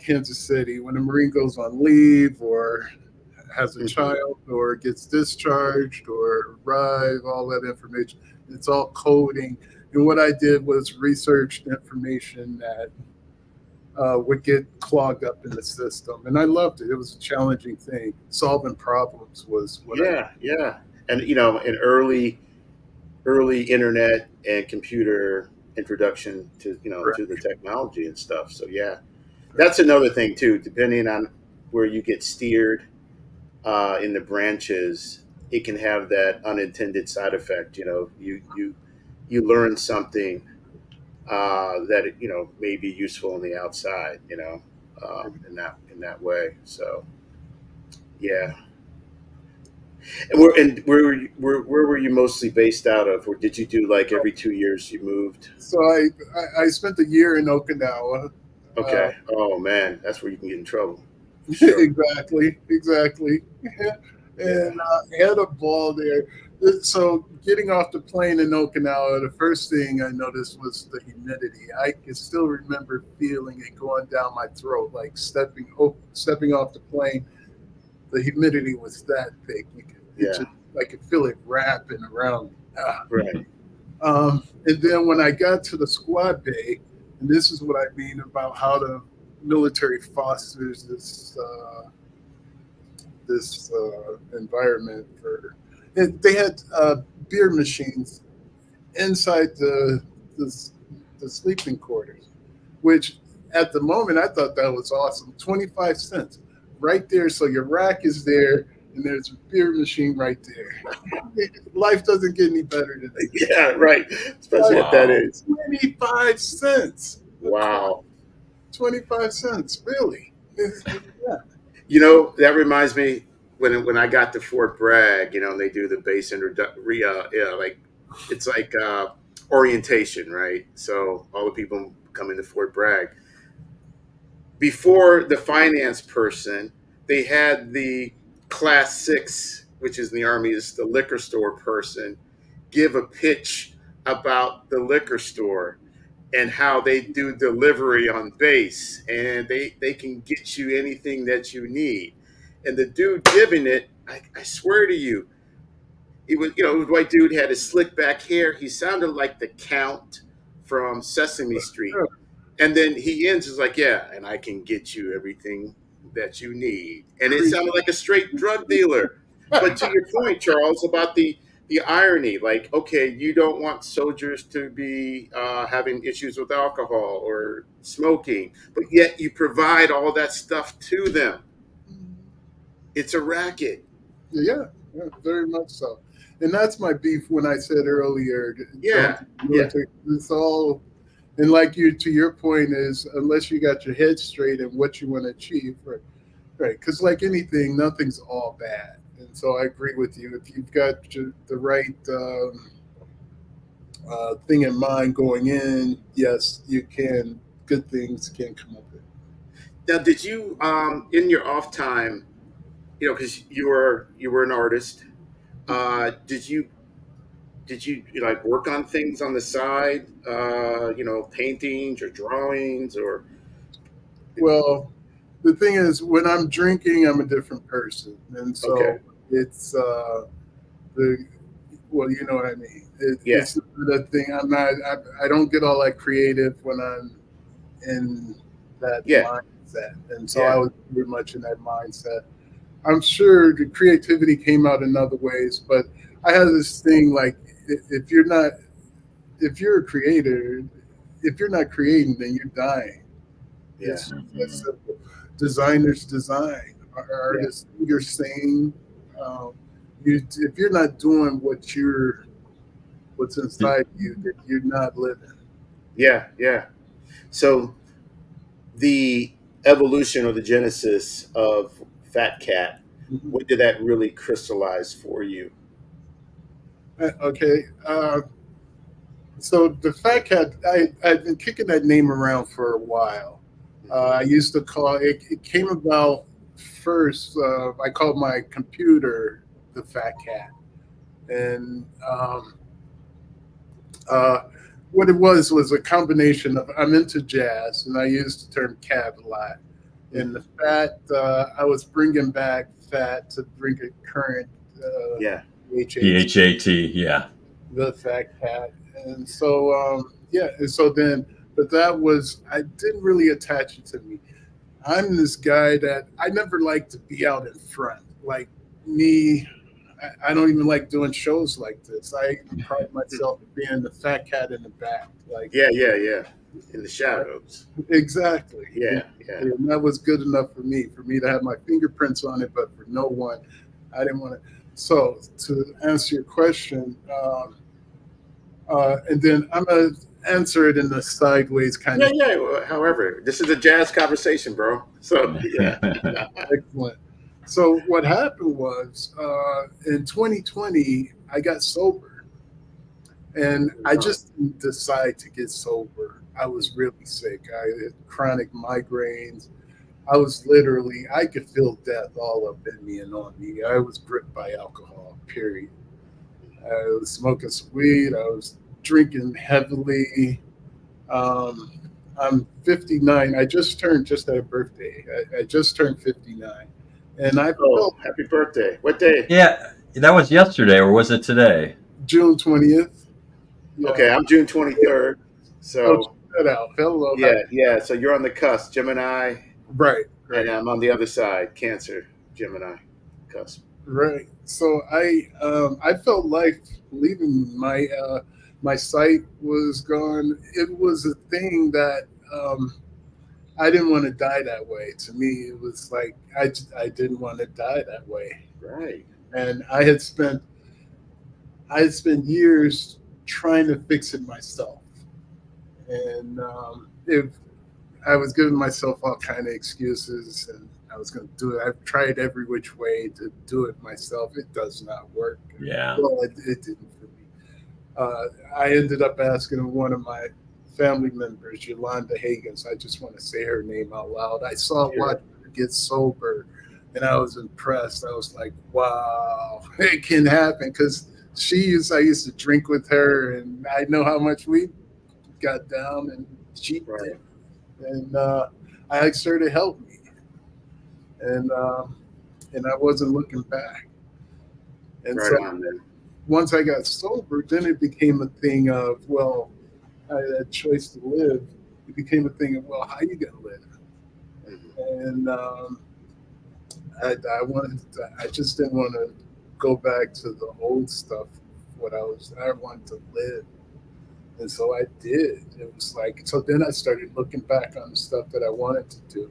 Speaker 2: Kansas City. When a Marine goes on leave or has a
Speaker 1: Mhm.
Speaker 2: child or gets discharged or arrive, all that information, it's all coding. And what I did was research information that would get clogged up in the system. And I loved it. It was a challenging thing. Solving problems was what I
Speaker 1: Yeah. Yeah. And in early internet and computer introduction to to the technology and stuff. So yeah, that's another thing too. Depending on where you get steered in the branches, it can have that unintended side effect. You learn something that may be useful on the outside. In that way. So yeah. And where were you mostly based out of, or did you do like every 2 years you moved?
Speaker 2: So I spent a year in Okinawa. Uh,
Speaker 1: Okay. Oh man, that's where you can get in trouble. For sure.
Speaker 2: exactly.
Speaker 1: Yeah.
Speaker 2: And had a ball there. So getting off the plane in Okinawa, the first thing I noticed was the humidity. I can still remember feeling it going down my throat, like stepping off the plane. The humidity was that thick.
Speaker 1: Yeah.
Speaker 2: I could feel it wrapping around me.
Speaker 1: Right.
Speaker 2: And then when I got to the squad bay, and this is what I mean about how the military fosters this environment for. And they had beer machines inside the sleeping quarters, which at the moment, I thought that was awesome. 25 cents right there. So your rack is there, and there's a beer machine right there. Life doesn't get any better than that.
Speaker 1: Yeah, right. Especially at that age.
Speaker 2: 25 cents.
Speaker 1: Wow.
Speaker 2: 25 cents, really? Yeah.
Speaker 1: You know, that reminds me when I got to Fort Bragg, you know, and they do the base like it's like orientation, right? So all the people come into Fort Bragg. Before the finance person, they had the class 6, which is in the Army, is the liquor store person, give a pitch about the liquor store and how they do delivery on base, and they can get you anything that you need. And the dude giving it, I swear to you, he was, you know, the white dude had his slick back hair. He sounded like the Count from Sesame Street. And then he ends is like, yeah, and I can get you everything that you need. And it sounded like a straight drug dealer. But to your point, Charles, about the irony, like, okay, you don't want soldiers to be having issues with alcohol or smoking, but yet you provide all that stuff to them. It's a racket.
Speaker 2: Yeah, very much so. And that's my beef when I said earlier.
Speaker 1: Yeah.
Speaker 2: It's all, and like you, to your point is, unless you got your head straight and what you want to achieve, right? Because like anything, nothing's all bad. And so I agree with you. If you've got the right thing in mind going in, yes, you can. Good things can come of it.
Speaker 1: Now, did you, in your off time, you know, because you were an artist, did you like work on things on the side, you know, paintings or drawings or?
Speaker 2: Well, the thing is, when I'm drinking, I'm a different person, and so
Speaker 1: Okay.
Speaker 2: it's well, you know what I mean.
Speaker 1: Yeah.
Speaker 2: It's the thing. I'm not. I don't get all that creative when I'm in that
Speaker 1: Yeah.
Speaker 2: mindset, and so
Speaker 1: Yeah.
Speaker 2: I was very much in that mindset. I'm sure the creativity came out in other ways, but I have this thing like if you're a creator, if you're not creating, then you're dying.
Speaker 1: Yeah.
Speaker 2: It's that simple. Designers design, artists you're saying. If you're not doing what's inside you, then you're not living.
Speaker 1: Yeah. Yeah. So the evolution or the genesis of Fat Cat, when did that really crystallize for you?
Speaker 2: Okay. So the Fat Cat, I've been kicking that name around for a while. I used to call it. It came about first. I called my computer the Fat Cat, and what it was a combination of I'm into jazz, and I used the term cat a lot. And the fat, I was bringing back fat to bring it current.
Speaker 1: Yeah.
Speaker 3: PHAT, yeah.
Speaker 2: The Fat Cat, and so yeah, and so then, but that was I didn't really attach it to me. I'm this guy that I never like to be out in front. Like me, I don't even like doing shows like this. I pride myself in being the Fat Cat in the back. Like
Speaker 1: Yeah. Yeah. Yeah. In the shadows.
Speaker 2: exactly.
Speaker 1: Yeah. Yeah.
Speaker 2: And that was good enough for me to have my fingerprints on it, but for no one, I didn't want to. So to answer your question, and then I'm gonna answer it in the sideways kind
Speaker 1: Yeah.
Speaker 2: of.
Speaker 1: Yeah. Well, however, this is a jazz conversation, bro. So yeah.
Speaker 2: Excellent. So what happened was in 2020, I got sober, and I just didn't decide to get sober. I was really sick. I had chronic migraines. I was literally, I could feel death all up in me and on me. I was gripped by alcohol, period. I was smoking some weed. I was drinking heavily. I'm 59. I just had a birthday. I just turned 59. And I
Speaker 1: Oh,
Speaker 2: felt
Speaker 1: happy birthday! What day?
Speaker 3: Yeah, that was yesterday, or was it today?
Speaker 2: June 20th. Yeah.
Speaker 1: Okay, I'm June 23rd.
Speaker 2: Oh,
Speaker 1: So
Speaker 2: check that out. Hello.
Speaker 1: yeah, yeah. So you're on the cusp, Gemini,
Speaker 2: Right.
Speaker 1: and I'm on the other side, Cancer, Gemini, cusp.
Speaker 2: Right. So I felt life leaving my sight was gone. It was a thing that I didn't want to die that way. To me, it was like I didn't want to die that way,
Speaker 1: Right.
Speaker 2: and I had spent years trying to fix it myself, and if I was giving myself all kind of excuses, and I was going to do it. I've tried every which way to do it myself. It does not work.
Speaker 3: Yeah.
Speaker 2: Well, it didn't for me. I ended up asking one of my family members, Yolanda Higgins. I just want to say her name out loud. I saw
Speaker 1: Sure.
Speaker 2: watch her get sober, and I was impressed. I was like, "Wow, it can happen." Because I used to drink with her, and I know how much we got down, and she
Speaker 1: Right.
Speaker 2: did. And I asked her to help me, and I wasn't looking back. And
Speaker 1: Right
Speaker 2: so
Speaker 1: on, man.
Speaker 2: once I got sober, then it became a thing of, well, I had a choice to live. It became a thing of, well, how you gonna live?
Speaker 1: Mhm.
Speaker 2: And I just didn't want to go back to the old stuff. I wanted to live, and so I did. It was like, so then I started looking back on the stuff that I wanted to do.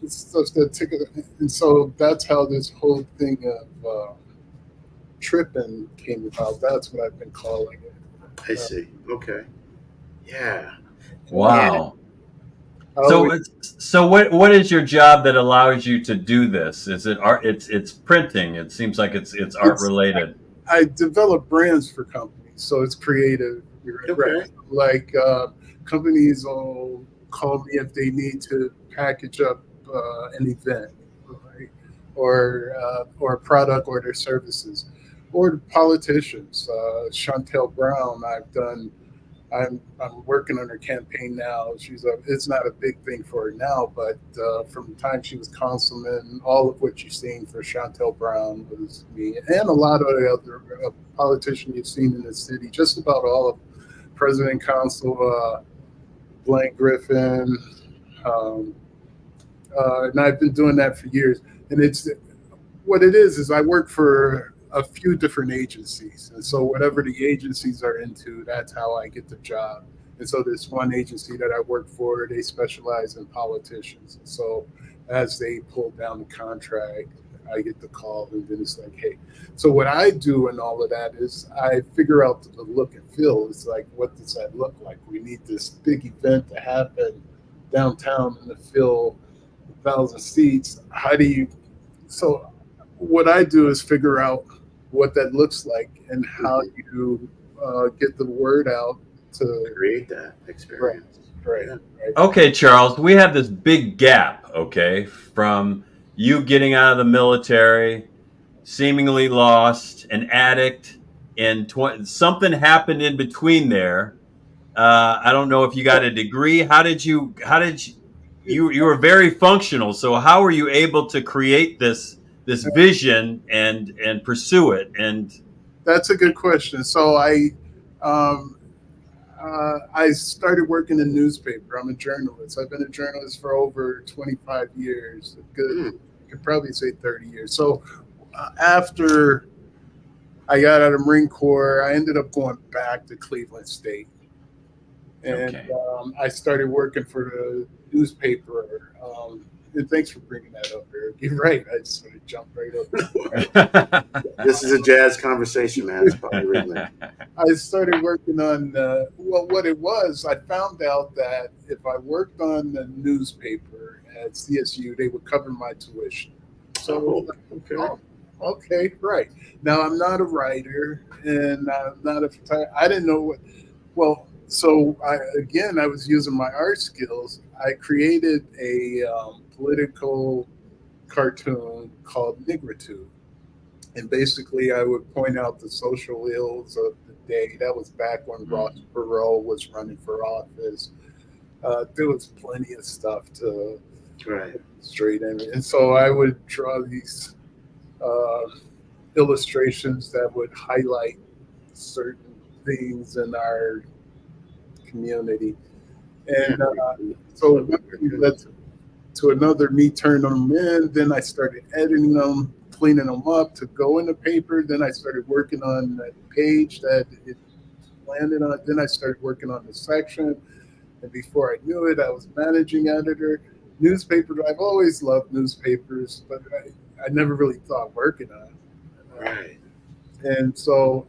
Speaker 2: It's stuff that and so that's how this whole thing of tripping came about. That's what I've been calling it.
Speaker 1: I see. Okay. Yeah.
Speaker 3: Wow.
Speaker 2: I
Speaker 3: So,
Speaker 2: always,
Speaker 3: what is your job that allows you to do this? Is it art? It's printing. It seems like it's art
Speaker 2: It's-
Speaker 3: related.
Speaker 2: I develop brands for companies, so it's creative. You're right.
Speaker 1: Okay.
Speaker 2: Like companies will call me if they need to package up an event, right? Or a product or their services, or politicians. Chantel Brown, I'm working on her campaign now. It's not a big thing for her now, but from the time she was councilman, all of what you've seen for Chantel Brown was me, and a lot of the other politicians you've seen in the city. Just about all of President Council, Blaine Griffin, um, and I've been doing that for years. And it's what it is I work for a few different agencies, and so whatever the agencies are into, that's how I get the job. And so this one agency that I work for, they specialize in politicians, and so as they pull down the contract, I get the call, and then it's like, hey. So what I do and all of that is I figure out the look and feel. It's like, what does that look like? We need this big event to happen downtown and to fill 1,000 seats. How do you? So what I do is figure out what that looks like and how you get the word out to
Speaker 1: Create that experience.
Speaker 2: right,
Speaker 1: Yeah.
Speaker 2: right.
Speaker 3: Okay, Charles, we have this big gap. Okay, from you getting out of the military, seemingly lost, an addict, and something happened in between there. I don't know if you got a degree. How did you? You were very functional. So how were you able to create this vision and pursue it? And
Speaker 2: That's a good question. So um, I started working in newspaper. I'm a journalist. I've been a journalist for over 25 years. A good,
Speaker 1: Mm.
Speaker 2: you could probably say 30 years. So after I got out of Marine Corps, I ended up going back to Cleveland State. And
Speaker 3: Okay.
Speaker 2: I started working for the newspaper. And thanks for bringing that up, Eric. You're right. I just sort of jumped right up.
Speaker 1: This is a jazz conversation, man. It's Bobby Ridley.
Speaker 2: I started working on, well, what it was, I found out that if I worked on the newspaper at CSU, they would cover my tuition. So,
Speaker 1: Okay.
Speaker 2: oh, okay, right. Now, I'm not a writer, and I'm not a photographer. I didn't know what, well, so I was using my art skills. I created a political cartoon called Nigritude. And basically, I would point out the social ills of the day. That was back when Ross Perot was running for office. There was plenty of stuff to
Speaker 1: Right.
Speaker 2: straight in. And so I would draw these uh, illustrations that would highlight certain things in our community. And so it led to another me turning them in. Then I started editing them, cleaning them up to go in the paper. Then I started working on that page that it landed on. Then I started working on the section. And before I knew it, I was managing editor. Newspaper, I've always loved newspapers, but I never really thought working on it.
Speaker 1: Right.
Speaker 2: And so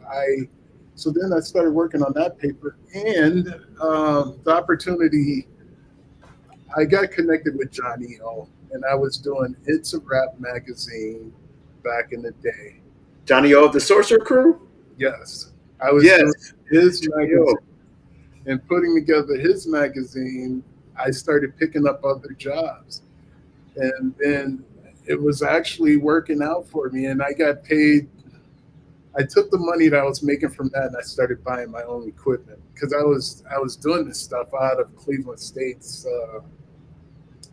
Speaker 2: then I started working on that paper, and the opportunity, I got connected with Johnny O, and I was doing It's a Rap magazine back in the day.
Speaker 1: Johnny O of the Sorcerer Crew?
Speaker 2: Yes, I was
Speaker 1: Yes.
Speaker 2: doing his
Speaker 1: Johnny
Speaker 2: magazine,
Speaker 1: O.
Speaker 2: and putting together his magazine. I started picking up other jobs, and then it was actually working out for me, and I got paid. I took the money that I was making from that, and I started buying my own equipment because I was doing this stuff out of Cleveland State's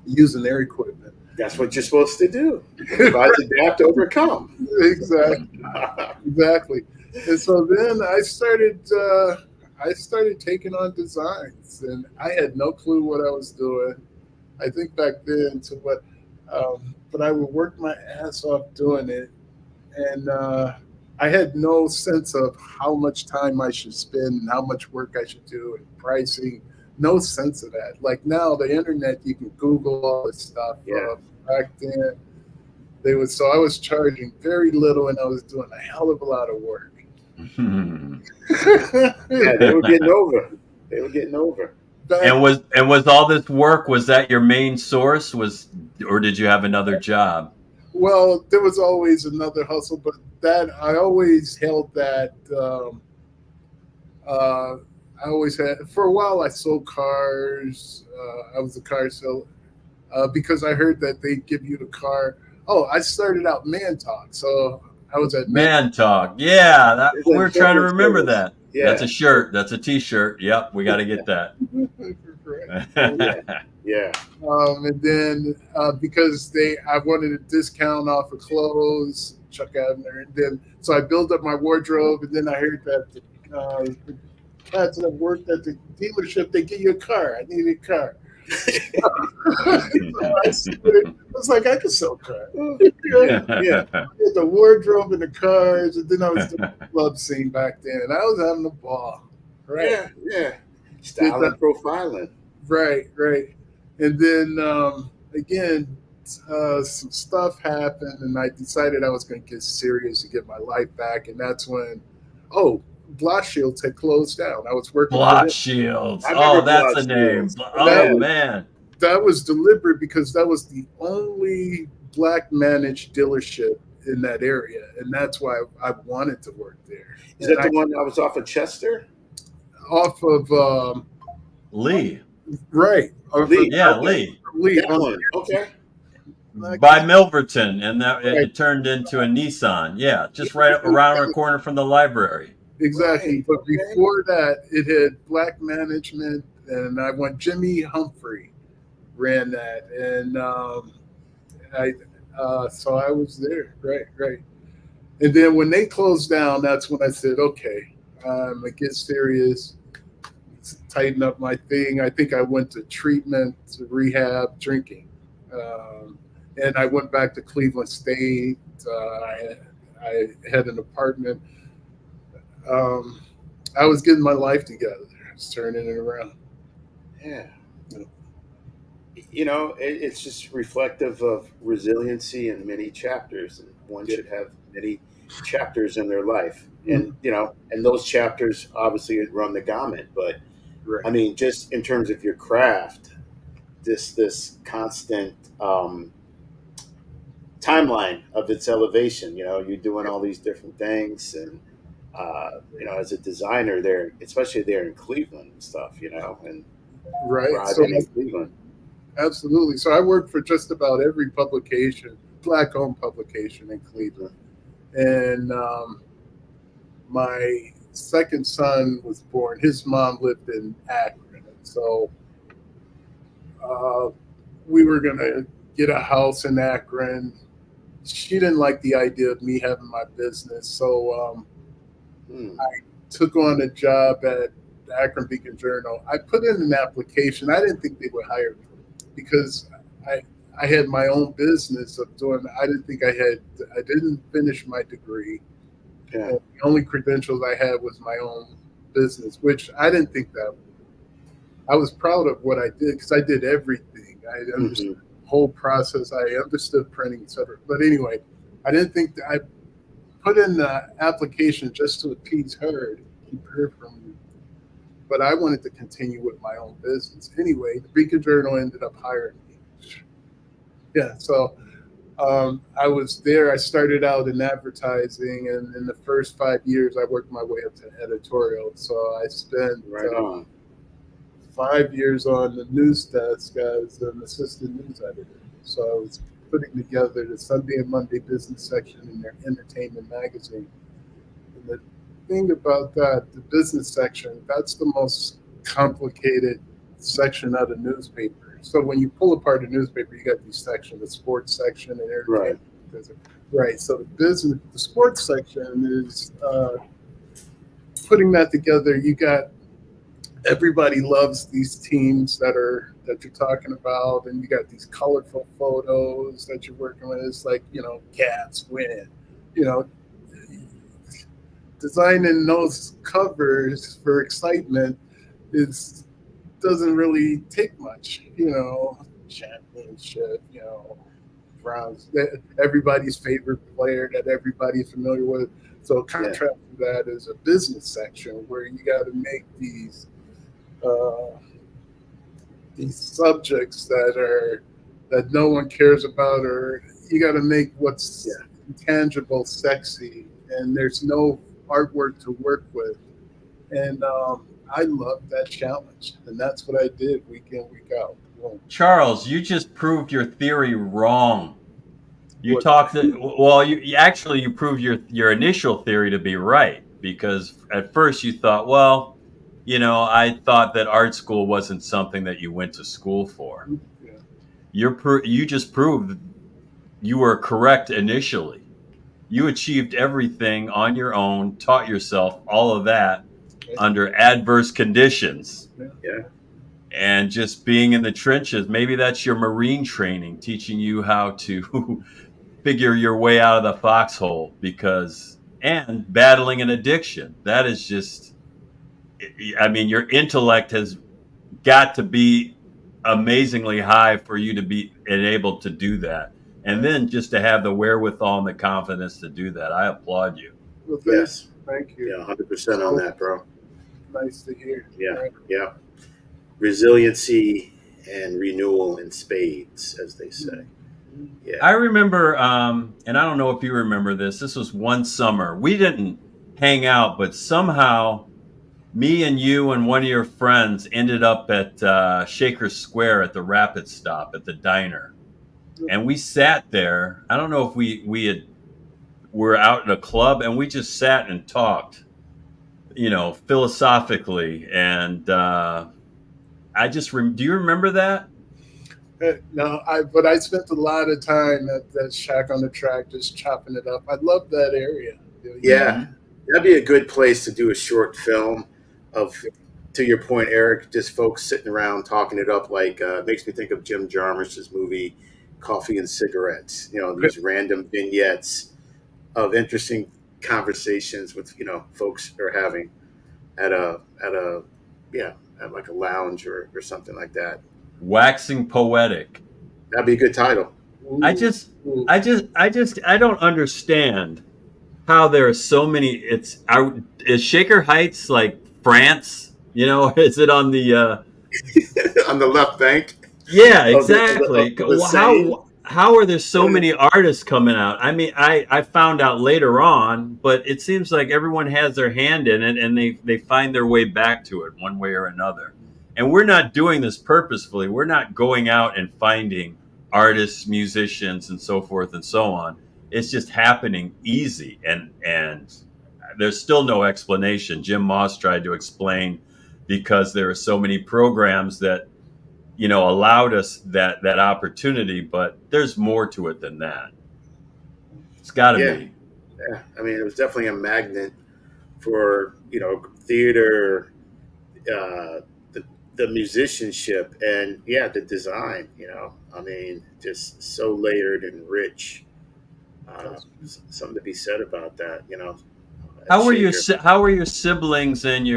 Speaker 2: using their equipment.
Speaker 1: That's what you're supposed to do. Rise, adapt, overcome.
Speaker 2: Exactly. And so then I started taking on designs, and I had no clue what I was doing. I think back then to what, but I would work my ass off doing it, and I had no sense of how much time I should spend and how much work I should do and pricing. No sense of that. Like now, the internet, you can Google all this stuff.
Speaker 1: Yeah.
Speaker 2: Back then, so I was charging very little, and I was doing a hell of a lot of work.
Speaker 1: Yeah, they were getting over. They were getting over.
Speaker 3: And was all this work, was that your main source, or did you have another job?
Speaker 2: Well, there was always another hustle, but that I always held that. I always had, for a while, I sold cars. I was a car seller because I heard that they give you the car. Oh, I started out Man Talk, so I was at
Speaker 3: Man Talk. Yeah,
Speaker 1: It's a
Speaker 3: we're trying to
Speaker 1: different
Speaker 3: remember
Speaker 1: service.
Speaker 3: that.
Speaker 1: Yeah.
Speaker 3: That's a shirt. That's a T-shirt. Yep, we got to get that.
Speaker 1: Yeah.
Speaker 2: And then because I wanted a discount off of clothes, Chuck Abner, and then so I built up my wardrobe, and then I heard that the cats that worked at the dealership, they give you a car. I needed a car. So I was like, I could sell cars.
Speaker 1: Yeah.
Speaker 2: The wardrobe and the cars, and then I was doing the club scene back then, and I was having a ball. Right.
Speaker 1: Yeah. Style and profiling.
Speaker 2: Right. And then again, some stuff happened, and I decided I was going to get serious and get my life back. And that's when, Blot Shields had closed down. I was working.
Speaker 3: Blot Shields.
Speaker 1: I remember
Speaker 3: Oh, that's
Speaker 1: Blot
Speaker 3: a name.
Speaker 1: Shields.
Speaker 3: Oh, man.
Speaker 2: That was deliberate because that was the only black managed dealership in that area, and that's why I wanted to work there.
Speaker 1: Is that the one that was off of Chester?
Speaker 2: Off of
Speaker 3: Lee.
Speaker 2: right?
Speaker 1: Lee.
Speaker 3: Yeah,
Speaker 1: Okay.
Speaker 3: Lee.
Speaker 1: That one. Okay.
Speaker 3: By Milverton, and that it turned into a Nissan. Yeah, just right around the corner from the library.
Speaker 2: Exactly.
Speaker 1: Right,
Speaker 2: But
Speaker 1: okay.
Speaker 2: before that, it had black management, and I went. Jimmy Humphrey ran that, and so I was there. Right. And then when they closed down, that's when I said, okay, I'm gonna get serious, tighten up my thing. I think I went to treatment, to rehab, drinking, and I went back to Cleveland State. I had an apartment. I was getting my life together. I was turning it around.
Speaker 1: Yeah. It's just reflective of resiliency in many chapters. And one should have many chapters in their life. And, and those chapters obviously run the gamut. But,
Speaker 2: Right.
Speaker 1: I mean, just in terms of your craft, this constant timeline of its elevation, you're doing all these different things. And, as a designer there, especially there in Cleveland and stuff, and
Speaker 2: Right. So
Speaker 1: thriving in Cleveland.
Speaker 2: absolutely. So I worked for just about every publication, black-owned publication in Cleveland, and my second son was born. His mom lived in Akron, and so we were gonna get a house in Akron. She didn't like the idea of me having my business, so took on a job at the Akron Beacon Journal. I put in an application. I didn't think they would hire me because I had my own business of doing. I didn't think I didn't finish my degree.
Speaker 1: Yeah.
Speaker 2: And the only credentials I had was my own business, which I didn't think that I was proud of what I did because I did everything. I understood
Speaker 1: Hmm.
Speaker 2: the whole process. I understood printing, etc. But anyway, I didn't think that I put in the application just to appease her, to keep her from me. But I wanted to continue with my own business. Anyway, the Beacon Journal ended up hiring me. Yeah, so I was there. I started out in advertising, and in the first 5 years, I worked my way up to editorial. So I spent
Speaker 1: Right on.
Speaker 2: 5 years on the news desk as an assistant news editor. So I was putting together the Sunday and Monday business section in their entertainment magazine. And the thing about that, the business section, that's the most complicated section of the newspaper. So when you pull apart a newspaper, you got these sections: the sports section and
Speaker 1: Right.
Speaker 2: entertainment. Right. So the sports section is putting that together. You got everybody loves these teams that you're talking about, and you got these colorful photos that you're working with. It's like, cats win, you know, designing those covers for excitement is doesn't really take much, championship, Browns, everybody's favorite player that everybody's familiar with. So
Speaker 1: Yeah.
Speaker 2: contrast to that is a business section where you got to make uh, these subjects that no one cares about, or you got to make what's
Speaker 1: Yeah.
Speaker 2: intangible sexy, and there's no artwork to work with. And I love that challenge, and that's what I did week in, week out.
Speaker 3: Charles, you just proved your theory wrong. You
Speaker 2: What?
Speaker 3: talked, well, you proved your initial theory to be right, because at first you thought, well, I thought that art school wasn't something that you went to school for.
Speaker 2: Yeah.
Speaker 3: You just proved you were correct initially. You achieved everything on your own, taught yourself all of that under adverse conditions,
Speaker 1: Yeah.
Speaker 3: and just being in the trenches. Maybe that's your Marine training, teaching you how to figure your way out of the foxhole, and battling an addiction. That is just, I mean, your intellect has got to be amazingly high for you to be enabled to do that. And then just to have the wherewithal and the confidence to do that. I applaud you.
Speaker 2: Well,
Speaker 1: Yes.
Speaker 2: thank you.
Speaker 1: Yeah. 100% on that, bro.
Speaker 2: Nice to hear.
Speaker 1: Yeah.
Speaker 2: Right.
Speaker 1: Yeah. Resiliency and renewal in spades, as they say. Yeah.
Speaker 3: I remember, and I don't know if you remember this. This was one summer. We didn't hang out, but somehow me and you and one of your friends ended up at Shaker Square at the Rapid Stop at the diner, and we sat there. I don't know if were out in a club, and we just sat and talked, philosophically. And do you remember that?
Speaker 2: No, but I spent a lot of time at that shack on the track just chopping it up. I love that area.
Speaker 1: Yeah. That'd be a good place to do a short film of, to your point, Eric, just folks sitting around talking it up. Like, makes me think of Jim Jarmusch's movie Coffee and Cigarettes. These random vignettes of interesting conversations with folks are having at a yeah, at like a lounge or something like that.
Speaker 3: Waxing poetic.
Speaker 1: That'd be a good title.
Speaker 3: I don't understand how there are so many. Is Shaker Heights like France? Is it on the?
Speaker 1: On the left bank.
Speaker 3: Yeah,
Speaker 1: Of the-
Speaker 3: exactly.
Speaker 1: of the Seine.
Speaker 3: How are there so many artists coming out? I mean, I found out later on, but it seems like everyone has their hand in it, and they find their way back to it one way or another. And we're not doing this purposefully. We're not going out and finding artists, musicians, and so forth and so on. It's just happening easy, and there's still no explanation. Jim Moss tried to explain, because there are so many programs that allowed us that opportunity, but there's more to it than that. It's got to
Speaker 1: Yeah.
Speaker 3: be.
Speaker 1: Yeah, I mean, it was definitely a magnet for theater, the musicianship, and yeah, the design. I mean, just so layered and rich. Something to be said about that.
Speaker 3: How were
Speaker 1: Shaker.
Speaker 3: how were your siblings and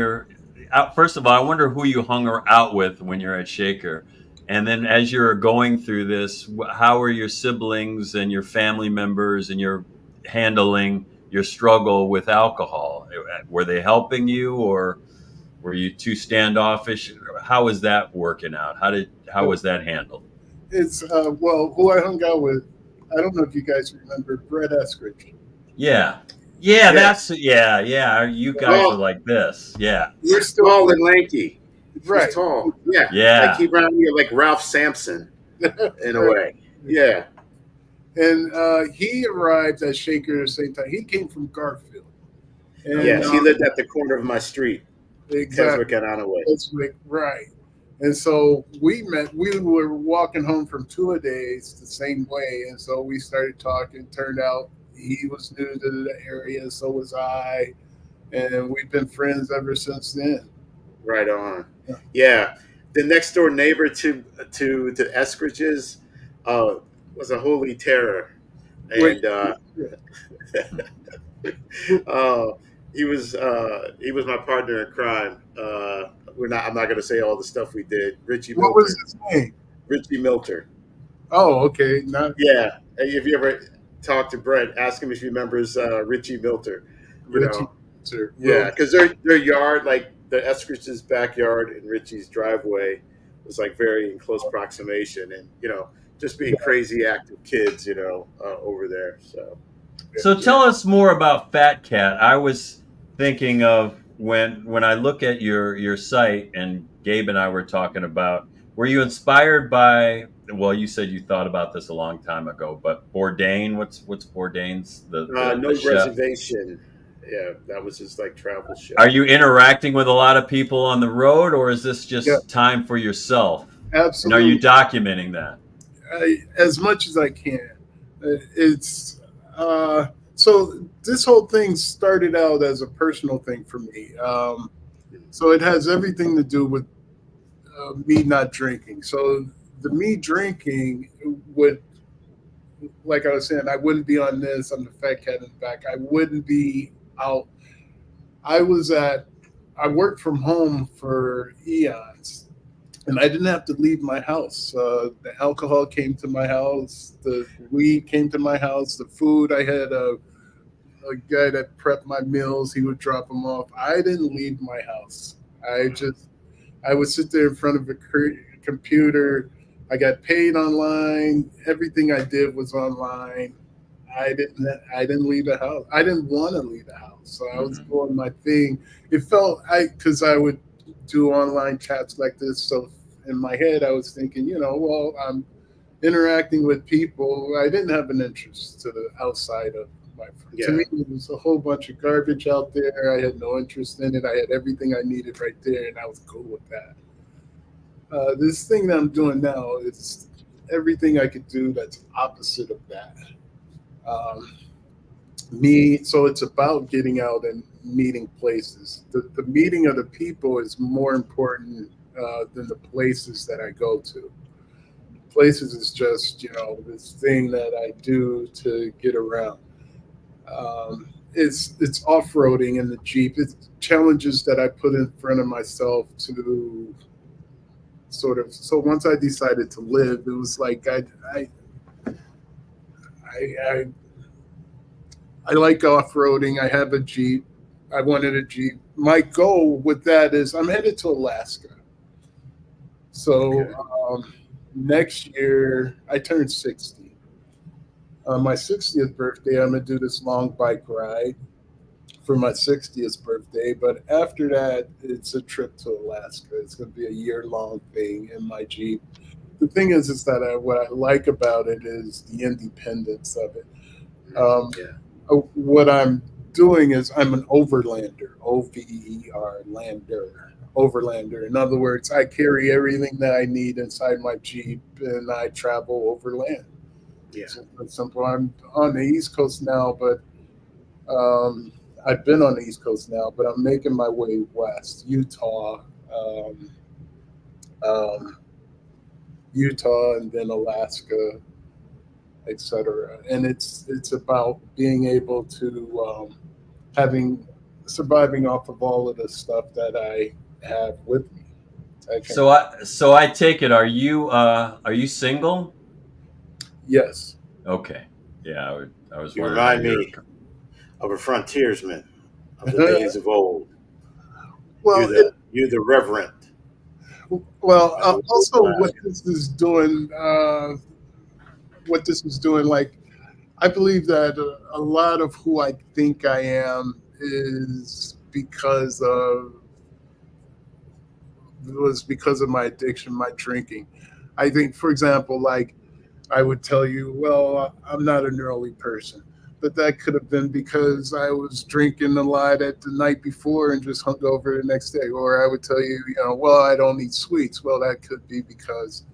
Speaker 3: first of all, I wonder who you hung out with when you're at Shaker. And then as you're going through this, how are your siblings and your family members and your handling your struggle with alcohol? Were they helping you, or were you too standoffish? How was that working out? How was that handled?
Speaker 2: It's well, who I hung out with. I don't know if you guys remember Brett Eskridge.
Speaker 3: Yeah.
Speaker 1: Yeah.
Speaker 3: Yeah. You guys are like this. Yeah.
Speaker 2: We're still
Speaker 1: Tall and lanky.
Speaker 2: right.
Speaker 1: He's tall. Yeah.
Speaker 3: Yeah.
Speaker 1: Like he reminded me of like Ralph Sampson in a way. Yeah.
Speaker 2: And he arrived at Shaker at the same time. He came from Garfield. And,
Speaker 1: Yes, he lived at the corner of my street,
Speaker 2: exactly.
Speaker 1: Keswick and Onaway.
Speaker 2: Keswick, right. And so we met. We were walking home from two-a-days the same way, and so we started talking. Turned out he was new to the area, so was I, and we've been friends ever since then.
Speaker 1: Right on. Yeah. The next door neighbor to the Eskridges was a holy terror. And he was my partner in crime. I'm not gonna say all the stuff we did. Richie
Speaker 2: What
Speaker 1: Milter.
Speaker 2: was his name?
Speaker 1: Richie Milter.
Speaker 2: Oh, okay. Not
Speaker 1: Yeah. If you ever talk to Brett, ask him if he remembers Richie Milter.
Speaker 2: Richie.
Speaker 1: Yeah, because their yard, like the Eskridge's backyard and Richie's driveway, was like very in close proximation, and just being crazy active kids, over there.
Speaker 3: So tell us more about Fat Cat. I was thinking of when I look at your site, and Gabe and I were talking about, were you inspired by, well, you said you thought about this a long time ago, but Bourdain, what's Bourdain's the
Speaker 1: No
Speaker 3: chef?
Speaker 1: Reservation. Yeah, that was his like travel show.
Speaker 3: Are you interacting with a lot of people on the road, or is this just time for yourself?
Speaker 2: Absolutely.
Speaker 3: And are you documenting that?
Speaker 2: As much as I can. It's so this whole thing started out as a personal thing for me. So it has everything to do with me not drinking. So the me drinking would, like I was saying, I wouldn't be on this. I'm the Fat Cat in the back. I wouldn't be out. I worked from home for eons, and I didn't have to leave my house. The alcohol came to my house. The weed came to my house. The food, I had a guy that prepped my meals. He would drop them off. I didn't leave my house. I would sit there in front of a computer. I got paid online. Everything I did was online. I didn't leave the house. I didn't want to leave the house. So I was doing my thing. It felt because I would do online chats like this. So in my head, I was thinking, well, I'm interacting with people. I didn't have an interest to the outside of my friends.
Speaker 1: Yeah.
Speaker 2: To me, it was a whole bunch of garbage out there. I had no interest in it. I had everything I needed right there, and I was cool with that. This thing that I'm doing now is everything I could do that's opposite of that. So it's about getting out and meeting places. The meeting of the people is more important than the places that I go to. Places is just, this thing that I do to get around. It's off-roading in the Jeep. It's challenges that I put in front of myself to so once I decided to live, it was like I like off-roading. I have a Jeep. I wanted a Jeep. My goal with that is I'm headed to Alaska. So next year I turned 60. My 60th birthday, I'm going to do this long bike ride for my 60th birthday. But after that, it's a trip to Alaska. It's going to be a year-long thing in my Jeep. The thing is that what I like about it is the independence of it. What I'm doing is I'm an overlander, O-V-E-R, lander, overlander. In other words, I carry everything that I need inside my Jeep, and I travel overland.
Speaker 1: Yeah.
Speaker 2: It's simple. I'm on the East Coast now, but I've been on the East Coast now, but I'm making my way west, Utah, and then Alaska, etc. And it's about being able to surviving off of all of the stuff that I have with me. I can,
Speaker 3: So I take it. Are you single?
Speaker 2: yes.
Speaker 3: Okay. Yeah, I was
Speaker 1: You
Speaker 3: wondering where
Speaker 1: remind
Speaker 3: you're.
Speaker 1: me of a frontiersman of the days of old.
Speaker 2: Well,
Speaker 1: You're the reverend
Speaker 2: well,
Speaker 1: of the
Speaker 2: also
Speaker 1: local
Speaker 2: what this is doing, like I believe that a lot of who I think I am is because of my addiction, my drinking. I think, for example, like I would tell you, well, I'm not an early person, but that could have been because I was drinking a lot at the night before and just hung over the next day. Or I would tell you, well, I don't eat sweets. Well, that could be because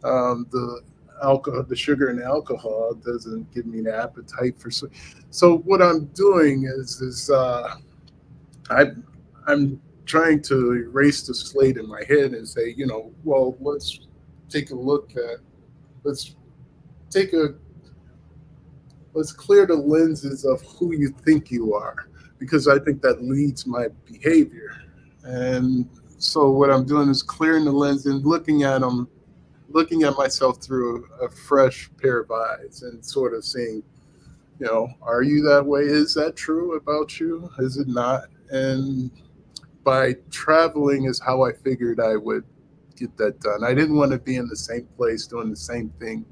Speaker 2: the alcohol, the sugar and alcohol doesn't give me the appetite for sweet. So what I'm doing is I, I'm trying to erase the slate in my head and say, well, take a look at, let's take a let's clear the lenses of who you think you are, because I think that leads my behavior. And so what I'm doing is clearing the lens and looking at myself through a fresh pair of eyes and sort of seeing, are you that way? Is that true about you? Is it not? And by traveling is how I figured I would get that done. I didn't want to be in the same place doing the same thing.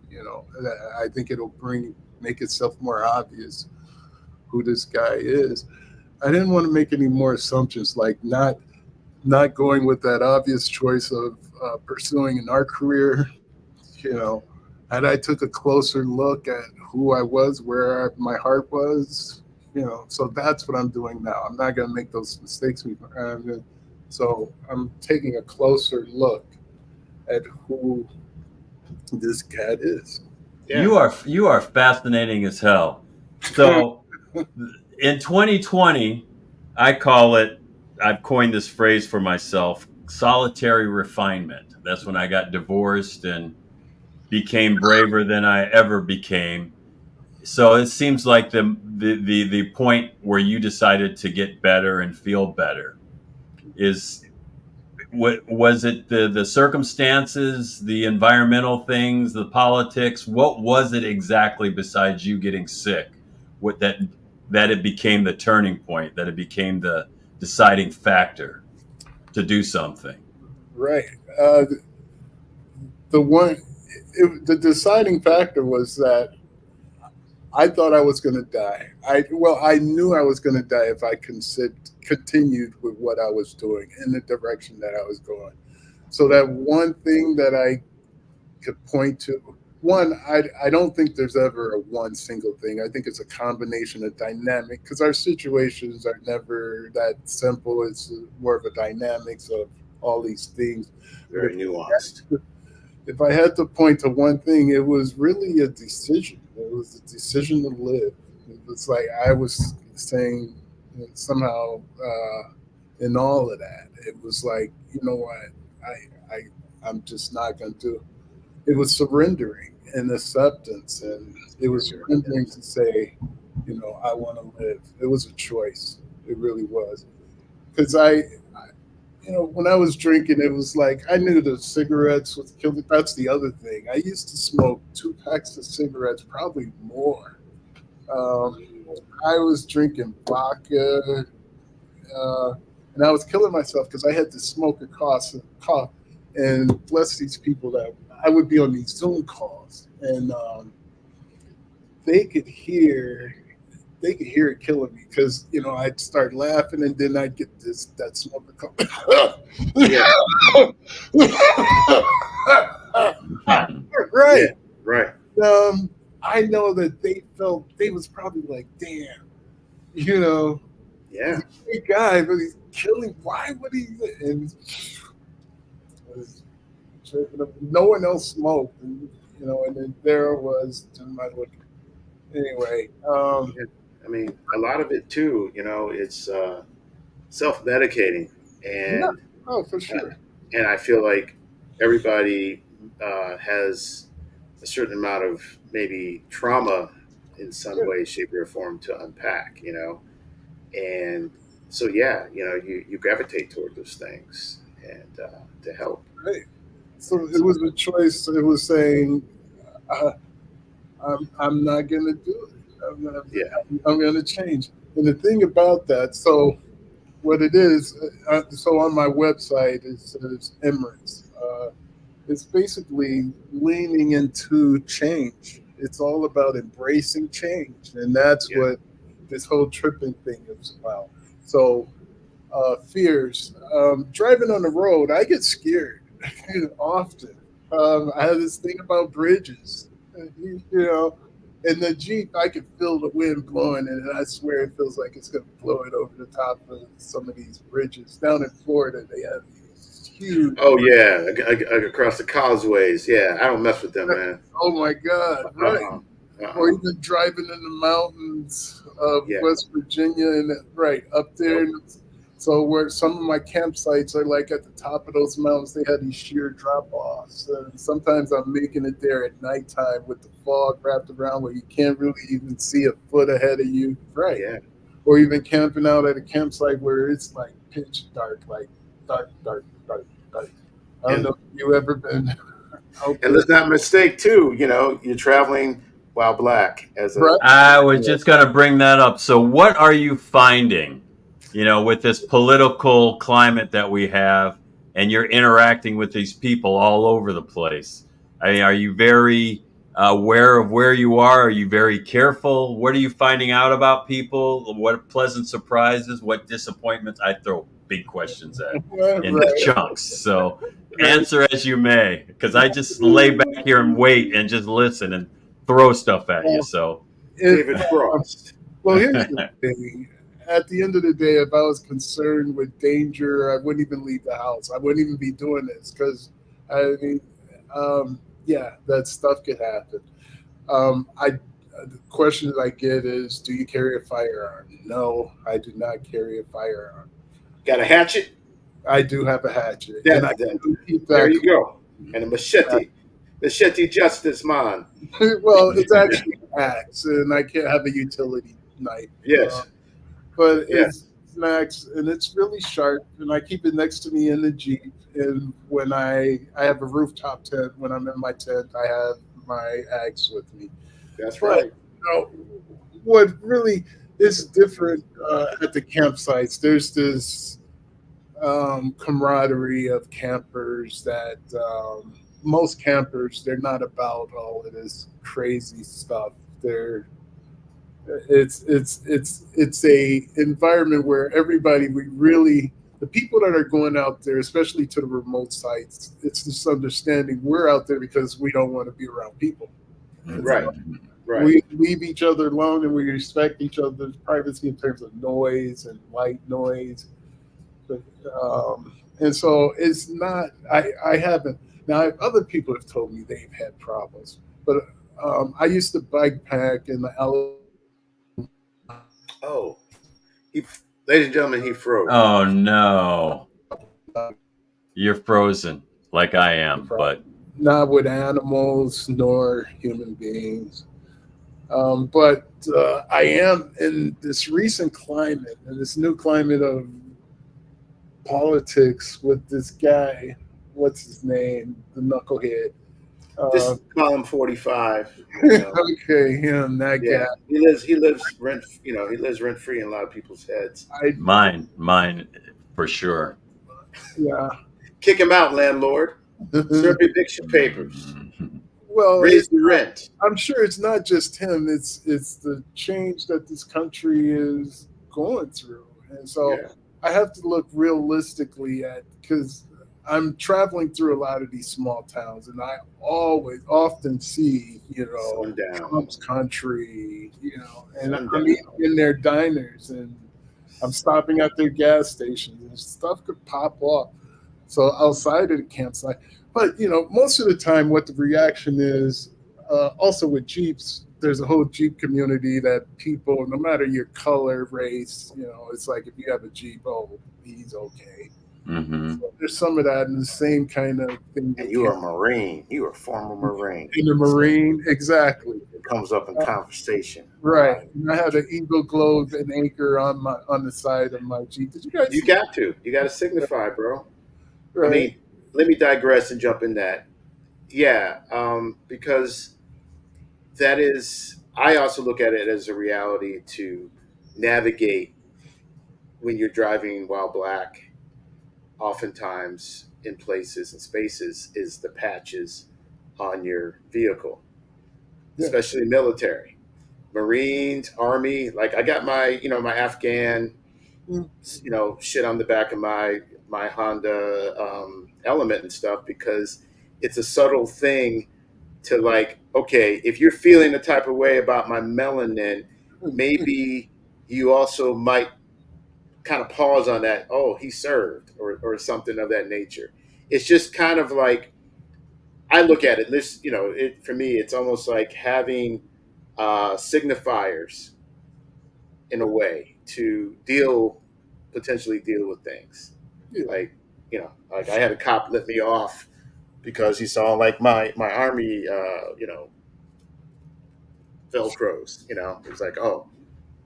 Speaker 2: I think it'll make itself more obvious who this guy is. I didn't want to make any more assumptions, like not going with that obvious choice of pursuing an art career. You know, and I took a closer look at who I was, where my heart was. So that's what I'm doing now. I'm not going to make those mistakes. So I'm taking a closer look at who this cat is.
Speaker 1: yeah.
Speaker 3: You are fascinating as hell. So in 2020, I call it. I've coined this phrase for myself: solitary refinement. That's when I got divorced and became braver than I ever became. So it seems like the point where you decided to get better and feel better is what was it the circumstances, the environmental things, the politics? What was it exactly besides you getting sick? What that it became the turning point, that it became the deciding factor to do something?
Speaker 2: Right. The deciding factor was that I thought I was going to die. I knew I was going to die if I continued with what I was doing in the direction that I was going. So that one thing that I could point to, one, I don't think there's ever a one single thing. I think it's a combination of dynamic, because our situations are never that simple. It's more of a dynamics of all these things. But
Speaker 1: Very nuanced.
Speaker 2: if I had to point to one thing, it was really a decision. It was a decision to live. It was like I was saying somehow in all of that, it was like, you know what, I'm just not going to do it. It was surrendering and acceptance, and it was surrendering to say, I want to live. It was a choice. It really was. Because when I was drinking, it was like I knew the cigarettes was killing. That's the other thing. I used to smoke 2 packs of cigarettes, probably more. Um, I was drinking vodka, and I was killing myself because I had to smoke a cough. And bless these people that I would be on these Zoom calls, and they could hear they could hear it killing me because I'd start laughing and then I'd get that smoke
Speaker 1: Yeah.
Speaker 2: right.
Speaker 1: Yeah. Right.
Speaker 2: I know that they was probably like, damn,
Speaker 1: Yeah.
Speaker 2: he's a great guy, but he's killing. Why would he? And no one else smoked, and then there was anyway.
Speaker 1: I mean, a lot of it too, it's self-medicating,
Speaker 2: Yeah,
Speaker 1: and
Speaker 2: oh, for
Speaker 1: uh,
Speaker 2: sure.
Speaker 1: and I feel like everybody has a certain amount of maybe trauma in some
Speaker 2: Yeah,
Speaker 1: way, shape, or form to unpack, and so yeah, you gravitate toward those things and to help.
Speaker 2: Right. So it was a choice. It was saying, uh, I'm not going to do it.
Speaker 1: Yeah,
Speaker 2: I'm going to change. And the thing about that, so what it is, so on my website it says Emirates. It's basically leaning into change. It's all about embracing change, and that's
Speaker 1: yeah,
Speaker 2: what this whole tripping thing is about. So fears. Driving on the road, I get scared often. I have this thing about bridges. You know, in the Jeep, I can feel the wind blowing, and I swear it feels like it's going to blow it over the top of some of these bridges. Down in Florida, they have these huge.
Speaker 1: oh yeah, across the causeways. Yeah, I don't mess with them, man.
Speaker 2: Oh my God! Right.
Speaker 1: Uh-uh.
Speaker 2: Or
Speaker 1: Uh-uh.
Speaker 2: even driving in the mountains of
Speaker 1: Yeah.
Speaker 2: West Virginia and right up there.
Speaker 1: Nope.
Speaker 2: So where some of my campsites are like at the top of those mountains, they have these sheer drop offs. And sometimes I'm making it there at nighttime with the fog wrapped around where you can't really even see a foot ahead of you. Right.
Speaker 1: Yeah.
Speaker 2: Or even camping out at a campsite where it's like pitch dark, like dark, dark, dark, dark. I don't
Speaker 1: And
Speaker 2: know if you ever been out
Speaker 1: and
Speaker 2: there.
Speaker 1: let's not mistake too. You're traveling while black as a
Speaker 2: Right.
Speaker 3: I was just going to bring that up. So, what are you finding, with this political climate that we have, and you're interacting with these people all over the place? I mean, are you very aware of where you are? Are you very careful? What are you finding out about people? What pleasant surprises? What disappointments? I throw big questions at in
Speaker 2: Right.
Speaker 3: chunks. So, answer as you may, because I just lay back here and wait and just listen and throw stuff at you. So,
Speaker 1: David Frost.
Speaker 2: Well, here's the thing. At the end of the day, if I was concerned with danger, I wouldn't even leave the house. I wouldn't even be doing this because, I mean, yeah, that stuff could happen. I the question that I get is, do you carry a firearm? No, I do not carry a firearm.
Speaker 1: Got a hatchet?
Speaker 2: I do have a hatchet,
Speaker 1: Yeah,
Speaker 2: and I
Speaker 1: that-
Speaker 2: do keep
Speaker 1: There
Speaker 2: that.
Speaker 1: you go. And a machete. Machete justice, man.
Speaker 2: Well, it's actually an axe, and I can't have a utility knife.
Speaker 1: Yes.
Speaker 2: But
Speaker 1: Yeah.
Speaker 2: it's an axe, and it's really sharp, and I keep it next to me in the Jeep. And when I have a rooftop tent, when I'm in my tent, I have my axe with me.
Speaker 1: That's
Speaker 2: But
Speaker 1: right.
Speaker 2: what really is different at the campsites, there's this camaraderie of campers that most campers, they're not about all of this crazy stuff. They're it's a environment where everybody, we really, the people that are going out there, especially to the remote sites, it's this understanding we're out there because we don't want to be around people.
Speaker 1: Right. Right.
Speaker 2: We leave each other alone, and we respect each other's privacy in terms of noise and white noise. But, and so it's not. I haven't. Now other people have told me they've had problems, but I used to bike pack in the
Speaker 1: Oh, he, ladies and gentlemen, he froze.
Speaker 3: oh no, you're frozen like I am. But
Speaker 2: not with animals nor human beings. But I am in this recent climate, and this new climate of politics with this guy. What's his name? The knucklehead.
Speaker 1: Just call him 45.
Speaker 2: Okay, him, that
Speaker 1: Yeah,
Speaker 2: guy.
Speaker 1: he lives rent. He lives rent free in a lot of people's heads.
Speaker 3: mine for sure.
Speaker 2: Yeah.
Speaker 1: Kick him out, landlord. Serve eviction papers.
Speaker 2: Well,
Speaker 1: Raise the rent.
Speaker 2: I'm sure it's not just him. It's the change that this country is going through, and so
Speaker 1: Yeah.
Speaker 2: I have to look realistically at, because I'm traveling through a lot of these small towns, and I often see,
Speaker 1: Sundown.
Speaker 2: Trump's country, and I'm
Speaker 1: Sundown.
Speaker 2: eating in their diners, and I'm stopping at their gas stations, and stuff could pop off. So outside of the campsite, but most of the time, what the reaction is, also with Jeeps, there's a whole Jeep community that people, no matter your color, race, it's like if you have a Jeep, oh, he's okay.
Speaker 3: Mm-hmm.
Speaker 2: So there's some of that, and the same kind of thing.
Speaker 1: And you are a Marine. You are a former Marine.
Speaker 2: In the Marine, exactly.
Speaker 1: comes up in conversation.
Speaker 2: Right. And I had an Eagle Globe and anchor on the side of my Jeep. Did you guys
Speaker 1: You
Speaker 2: see
Speaker 1: got to. You got to signify, bro.
Speaker 2: that?
Speaker 1: I
Speaker 2: Right.
Speaker 1: mean, let me digress and jump in that. Yeah, because that is. I also look at it as a reality to navigate when you're driving while black. Oftentimes, in places and spaces, is the patches on your vehicle,
Speaker 2: Yeah.
Speaker 1: especially military, Marines, Army. Like I got my, my Afghan,
Speaker 2: Mm.
Speaker 1: shit on the back of my Honda Element and stuff because it's a subtle thing to like, okay, if you're feeling the type of way about my melanin, maybe you also might kind of pause on that. Oh, he served, or something of that nature. It's just kind of like I look at it. This, for me, it's almost like having signifiers in a way to potentially deal with things.
Speaker 2: Yeah.
Speaker 1: Like, like I had a cop let me off because he saw like my army, Velcros. It was like, oh,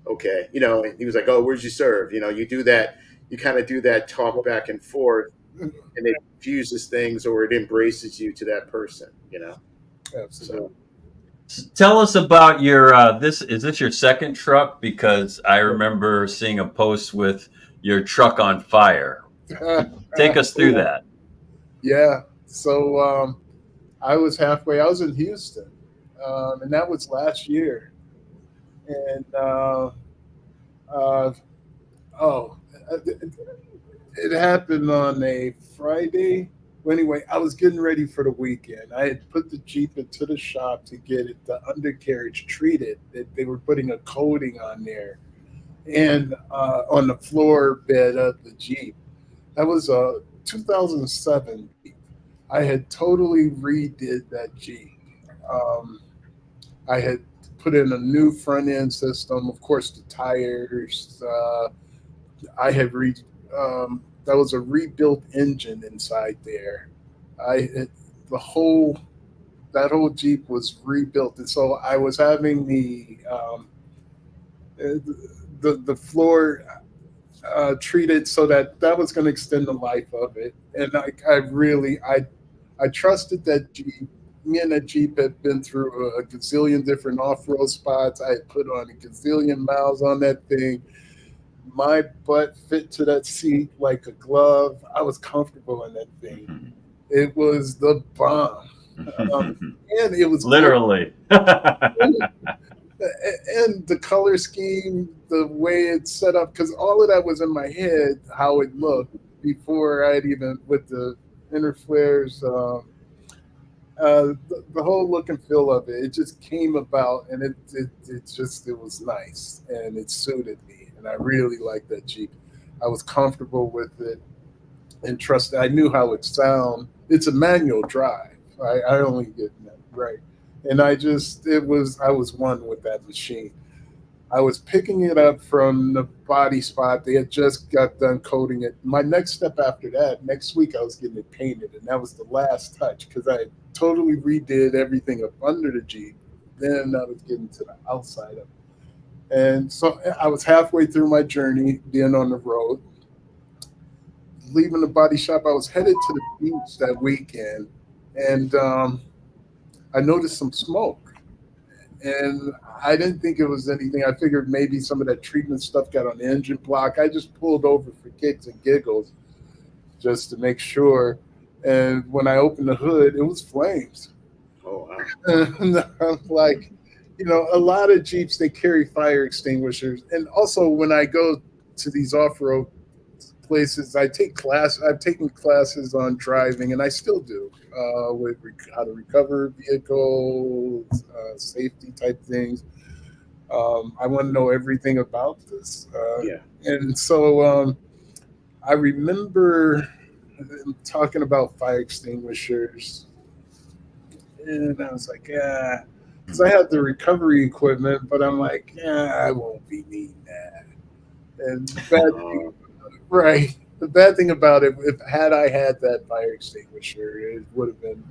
Speaker 1: okay, and he was like, oh, where'd you serve? You do that. You kind of do that talk back and forth, and it fuses things or it embraces you to that person.
Speaker 2: Absolutely.
Speaker 3: Tell us about your this. Is this your second truck? Because I remember seeing a post with your truck on fire. Take us through that.
Speaker 2: Yeah. So I was halfway. I was in Houston, and that was last year. And uh, oh, it happened on a Friday. Well, anyway, I was getting ready for the weekend. I had put the Jeep into the shop to get the undercarriage treated. They were putting a coating on there and on the floor bed of the Jeep. That was a 2007 Jeep. I had totally redid that Jeep. Um, I had put in a new front end system, of course, the tires. I had that was a rebuilt engine inside there. The whole that whole Jeep was rebuilt, and so I was having the floor treated so that was going to extend the life of it. And I trusted that Jeep. Me and that Jeep had been through a gazillion different off-road spots. I had put on a gazillion miles on that thing. My butt fit to that seat like a glove. I was comfortable in that thing. It was the bomb. And it was
Speaker 3: Literally.
Speaker 2: and the color scheme, the way it's set up, because all of that was in my head, how it looked before I'd even with the inner flares, the whole look and feel of it. It just came about, and it was nice, and it suited me, and I really liked that Jeep. I was comfortable with it, and trusted. I knew how it sound. It's a manual drive. I only get that right. And I was one with that machine. I was picking it up from the body spot. They had just got done coating it. My next step after that, next week, I was getting it painted, and that was the last touch because I totally redid everything up under the Jeep. Then I was getting to the outside of it. And so I was halfway through my journey, being on the road. Leaving the body shop, I was headed to the beach that weekend, and I noticed some smoke, and I didn't think it was anything. I figured maybe some of that treatment stuff got on the engine block. I just pulled over for kicks and giggles just to make sure. And when I opened the hood, it was flames.
Speaker 1: Oh, wow.
Speaker 2: And I'm like, a lot of Jeeps, they carry fire extinguishers. And also when I go to these off-road places, I've taken classes on driving, and I still do, with how to recover vehicles, safety type things. I want to know everything about this.
Speaker 1: Yeah.
Speaker 2: And so I remember talking about fire extinguishers, and I was like, yeah, because I had the recovery equipment, but I'm like, yeah, I won't be needing that. And right. The bad thing about it, if had I had that fire extinguisher, it would have been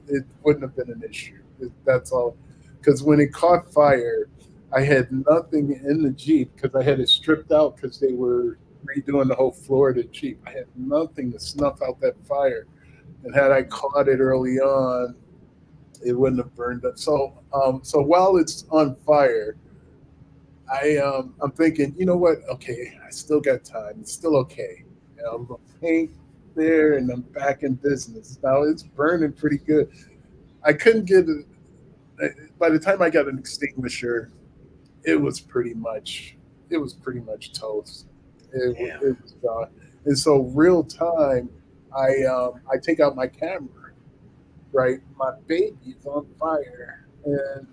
Speaker 2: it wouldn't have been an issue. That's all. Because when it caught fire, I had nothing in the Jeep because I had it stripped out because they were redoing the whole floor of the Jeep. I had nothing to snuff out that fire. And had I caught it early on, it wouldn't have burned up. So while it's on fire, I'm thinking, you know what? Okay, I still got time. It's still okay. I'm gonna paint there, and I'm back in business. Now it's burning pretty good. I couldn't get it. By the time I got an extinguisher, it was pretty much toast.
Speaker 1: Yeah.
Speaker 2: It was gone. And so real time, I take out my camera, right? My baby's on fire, and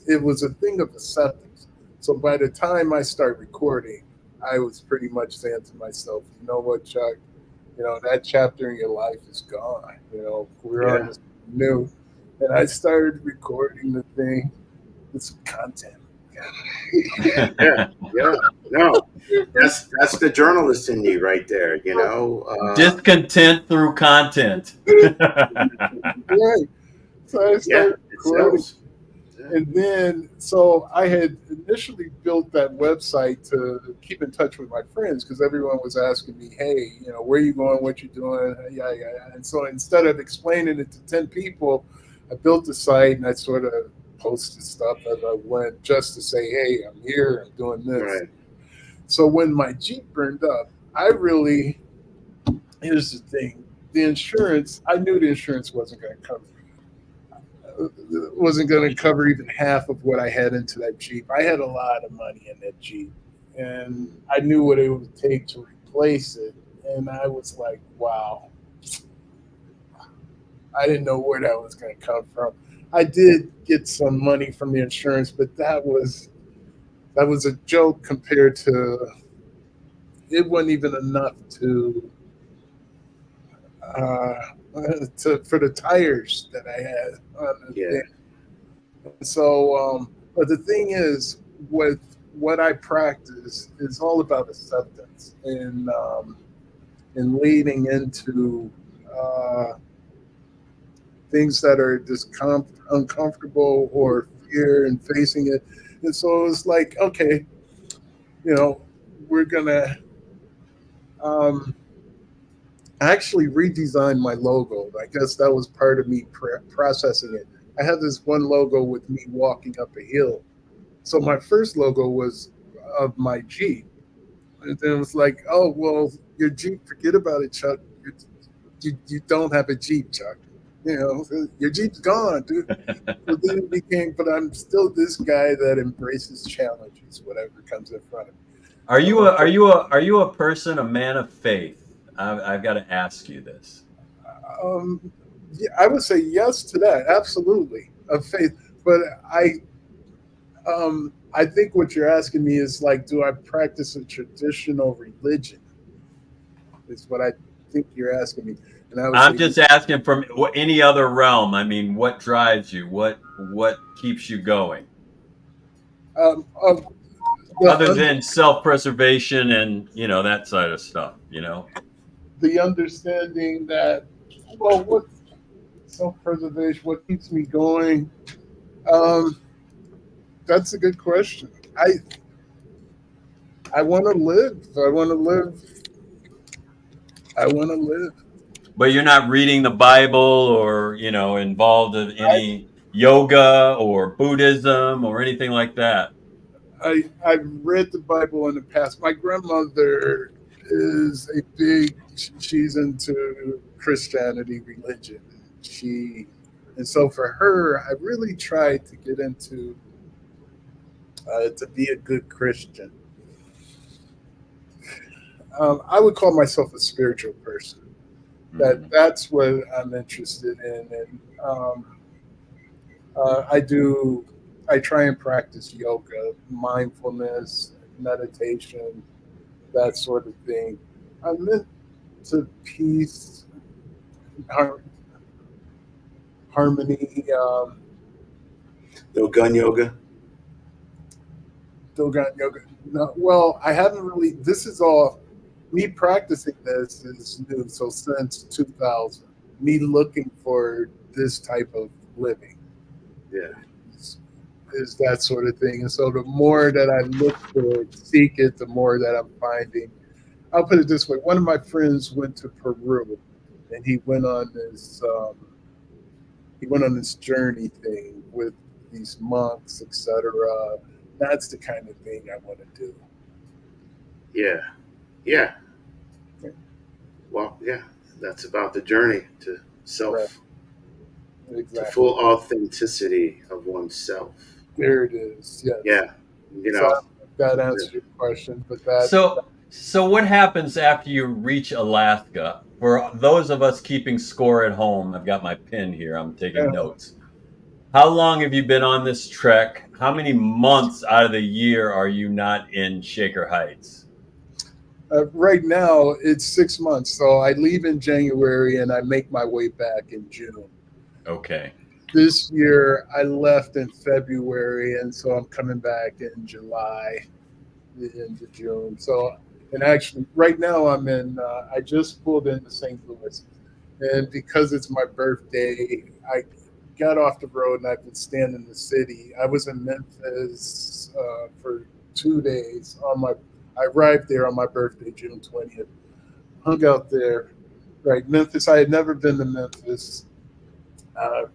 Speaker 2: it was a thing of acceptance. So by the time I start recording, I was pretty much saying to myself, you know what, Chuck, that chapter in your life is gone. We're on this new, and I started recording the thing with some content.
Speaker 1: Yeah. No, that's the journalist in you right there.
Speaker 3: Discontent through content.
Speaker 2: Right. So I
Speaker 1: Yeah,
Speaker 2: started
Speaker 1: it
Speaker 2: recording.
Speaker 1: sells.
Speaker 2: And then, so I had initially built that website to keep in touch with my friends because everyone was asking me, hey, where you going, what you doing, yeah. And so instead of explaining it to 10 people, I built the site and I sort of posted stuff as I went just to say, hey, I'm here, I'm doing this.
Speaker 1: Right.
Speaker 2: So when my Jeep burned up, here's the thing, I knew the insurance wasn't going to cover even half of what I had into that Jeep. I had a lot of money in that Jeep, and I knew what it would take to replace it. And I was like, wow, I didn't know where that was going to come from. I did get some money from the insurance, but that was a joke compared to, it wasn't even enough for the tires that I had on the thing. So, but the thing is, with what I practice is all about acceptance and leading into things that are just uncomfortable or fear and facing it. And so it's like, okay, we're gonna. I actually redesigned my logo. I guess that was part of me processing it. I had this one logo with me walking up a hill. So my first logo was of my Jeep. And then it was like, oh, well, your Jeep, forget about it, Chuck. You don't have a Jeep, Chuck. Your Jeep's gone, dude. So then it became, but I'm still this guy that embraces challenges, whatever comes in front of me.
Speaker 3: Are you a person, a man of faith? I've got to ask you this.
Speaker 2: Yeah, I would say yes to that, absolutely, of faith. But I think what you're asking me is like, do I practice a traditional religion? Is what I think you're asking me. And
Speaker 3: I'm just asking from any other realm. I mean, what drives you? What keeps you going? Other than self-preservation and that side of stuff,
Speaker 2: the understanding that, well, what self-preservation, what keeps me going? That's a good question. I want to live. I want to live.
Speaker 3: But you're not reading the Bible or involved in any yoga or Buddhism or anything like that.
Speaker 2: I've read the Bible in the past. My grandmother is she's into Christianity, religion. And so for her, I really tried to get into to be a good Christian. I would call myself a spiritual person. That's what I'm interested in, and I try and practice yoga, mindfulness, meditation, that sort of thing. I'm into peace, harmony.
Speaker 1: Dogon yoga.
Speaker 2: Dogon yoga. No, well, I haven't really. This is all me practicing. This is new. So since 2000, me looking for this type of living.
Speaker 1: Yeah.
Speaker 2: Is that sort of thing. And so the more that I look for it, seek it, the more that I'm finding. I'll put it this way: one of my friends went to Peru, and he went on this journey thing with these monks, etc. That's the kind of thing I want to do.
Speaker 1: Yeah. Yeah. Well, yeah, that's about the journey to self,
Speaker 2: Right.
Speaker 1: to
Speaker 2: Exactly.
Speaker 1: full authenticity of oneself.
Speaker 2: There it is. Yes.
Speaker 1: Yeah. You
Speaker 2: So
Speaker 1: know,
Speaker 2: I don't know if that answers your question, but that
Speaker 3: So what happens after you reach Alaska? For those of us keeping score at home, I've got my pen here. I'm taking notes. How long have you been on this trek? How many months out of the year are you not in Shaker Heights?
Speaker 2: right now it's 6 months. So I leave in January and I make my way back in June.
Speaker 3: Okay.
Speaker 2: This year I left in February, and so I'm coming back in July, the end of June. So, and actually, right now I'm in. I just pulled into St. Louis, and because it's my birthday, I got off the road and I've been staying in the city. I was in Memphis for 2 days on my. I arrived there on my birthday, June 20th. Hung out there, right? Memphis. I had never been to Memphis.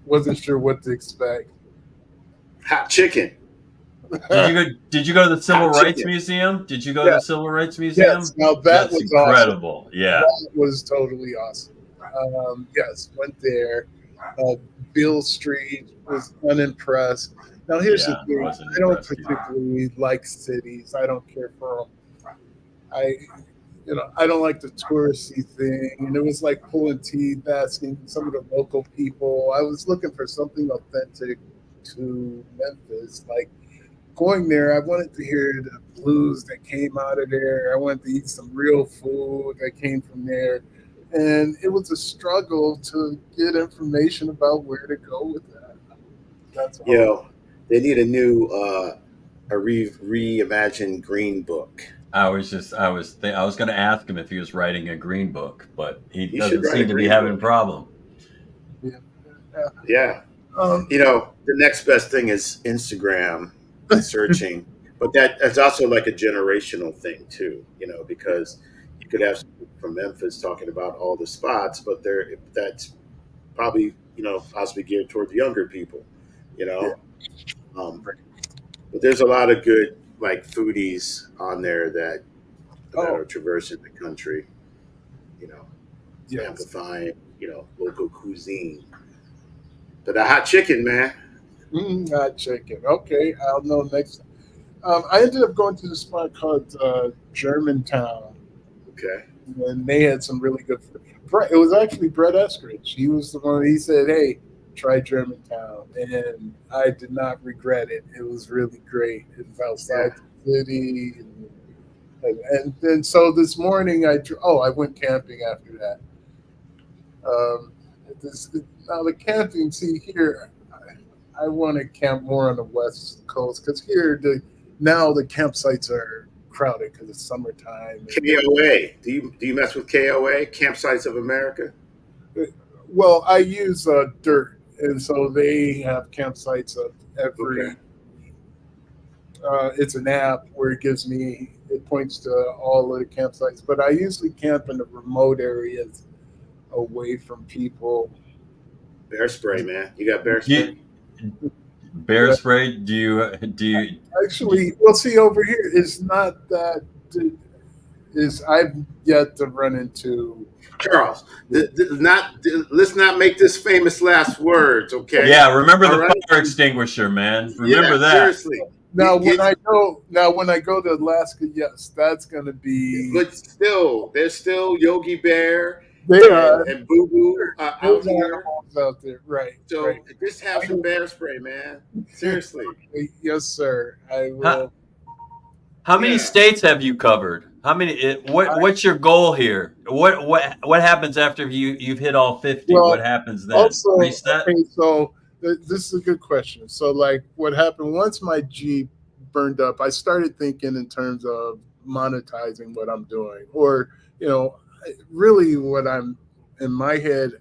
Speaker 2: Wasn't sure what to expect.
Speaker 1: hot chicken.
Speaker 3: Did you go to the Civil
Speaker 1: Hot
Speaker 3: Rights
Speaker 1: chicken.
Speaker 3: Museum? Did you go to
Speaker 2: Yeah.
Speaker 3: the Civil Rights Museum?
Speaker 2: Yes. Now that
Speaker 3: That's
Speaker 2: was awesome.
Speaker 3: incredible. Yeah.
Speaker 2: That was totally awesome. Yes, went there. Bill Street was unimpressed. Now here's
Speaker 3: Yeah,
Speaker 2: the thing:
Speaker 3: wasn't
Speaker 2: I don't
Speaker 3: impressed either.
Speaker 2: particularly like cities. I don't care for them. I don't like the touristy thing. And it was like pulling teeth, asking some of the local people. I was looking for something authentic to Memphis, like going there, I wanted to hear the blues that came out of there. I wanted to eat some real food that came from there. And it was a struggle to get information about where to go with that. That's all.
Speaker 1: Yo, they need a new, a reimagined Green Book.
Speaker 3: I was going to ask him if he was writing a green book, but he
Speaker 1: He should
Speaker 3: doesn't
Speaker 1: write
Speaker 3: seem
Speaker 1: a
Speaker 3: to be
Speaker 1: green
Speaker 3: having a
Speaker 1: book.
Speaker 3: problem.
Speaker 2: Yeah.
Speaker 1: Yeah.
Speaker 2: Um,
Speaker 1: You know, the next best thing is Instagram searching, but that's also like a generational thing too. You know, because you could have people from Memphis talking about all the spots, but that's probably possibly geared towards younger people. You
Speaker 2: yeah.
Speaker 1: know, but there's a lot of good like foodies on there that
Speaker 2: Oh,
Speaker 1: are traversing the country. You know,
Speaker 2: yes.
Speaker 1: amplifying local cuisine. But the hot chicken, man.
Speaker 2: Not chicken. Okay, I'll know next time. I ended up going to the spot called Germantown,
Speaker 1: Okay.
Speaker 2: and they had some really good food. It was actually Brett Eskridge. He was the one. He said, "Hey, try Germantown," and I did not regret it. It was really great. It was outside
Speaker 1: Yeah.
Speaker 2: the city, and then so this morning I went camping after that. Um, now the camping, see here, I want to camp more on the West Coast because here now the campsites are crowded because it's summertime.
Speaker 1: KOA. Do you mess with KOA? Campsites of America?
Speaker 2: Well, I use Dirt, and so they have campsites of every.
Speaker 1: Okay.
Speaker 2: It's an app where it points to all of the campsites, but I usually camp in the remote areas away from people.
Speaker 1: Bear spray, man. You got bear
Speaker 3: You-
Speaker 1: spray?
Speaker 3: Bear
Speaker 2: Yeah.
Speaker 3: spray? Do you?
Speaker 2: Actually, well, see over here, it's not that. I've yet to run into.
Speaker 1: Charles, let's not make this famous last words, okay?
Speaker 3: Yeah, remember
Speaker 1: All
Speaker 3: the
Speaker 1: right?
Speaker 3: fire extinguisher, man.
Speaker 1: Yeah,
Speaker 3: Remember that.
Speaker 1: seriously.
Speaker 2: Now
Speaker 1: Get-
Speaker 2: when I go to Alaska, yes, that's gonna be.
Speaker 1: But still, there's still Yogi Bear
Speaker 2: They are
Speaker 1: and Boo Boo out
Speaker 2: those
Speaker 1: here.
Speaker 2: animals out there, right?
Speaker 1: So
Speaker 2: Right.
Speaker 1: just have some bear spray, man. Seriously.
Speaker 2: Yes, sir. I will.
Speaker 3: How many
Speaker 1: Yeah.
Speaker 3: states have you covered? How many? What's your goal here? What happens after you've hit all 50?
Speaker 2: Well,
Speaker 3: What happens then?
Speaker 2: Also,
Speaker 3: Reset?
Speaker 2: okay, so this is a good question. So, like, what happened once my Jeep burned up? I started thinking in terms of monetizing what I'm doing, or really what I'm in my head.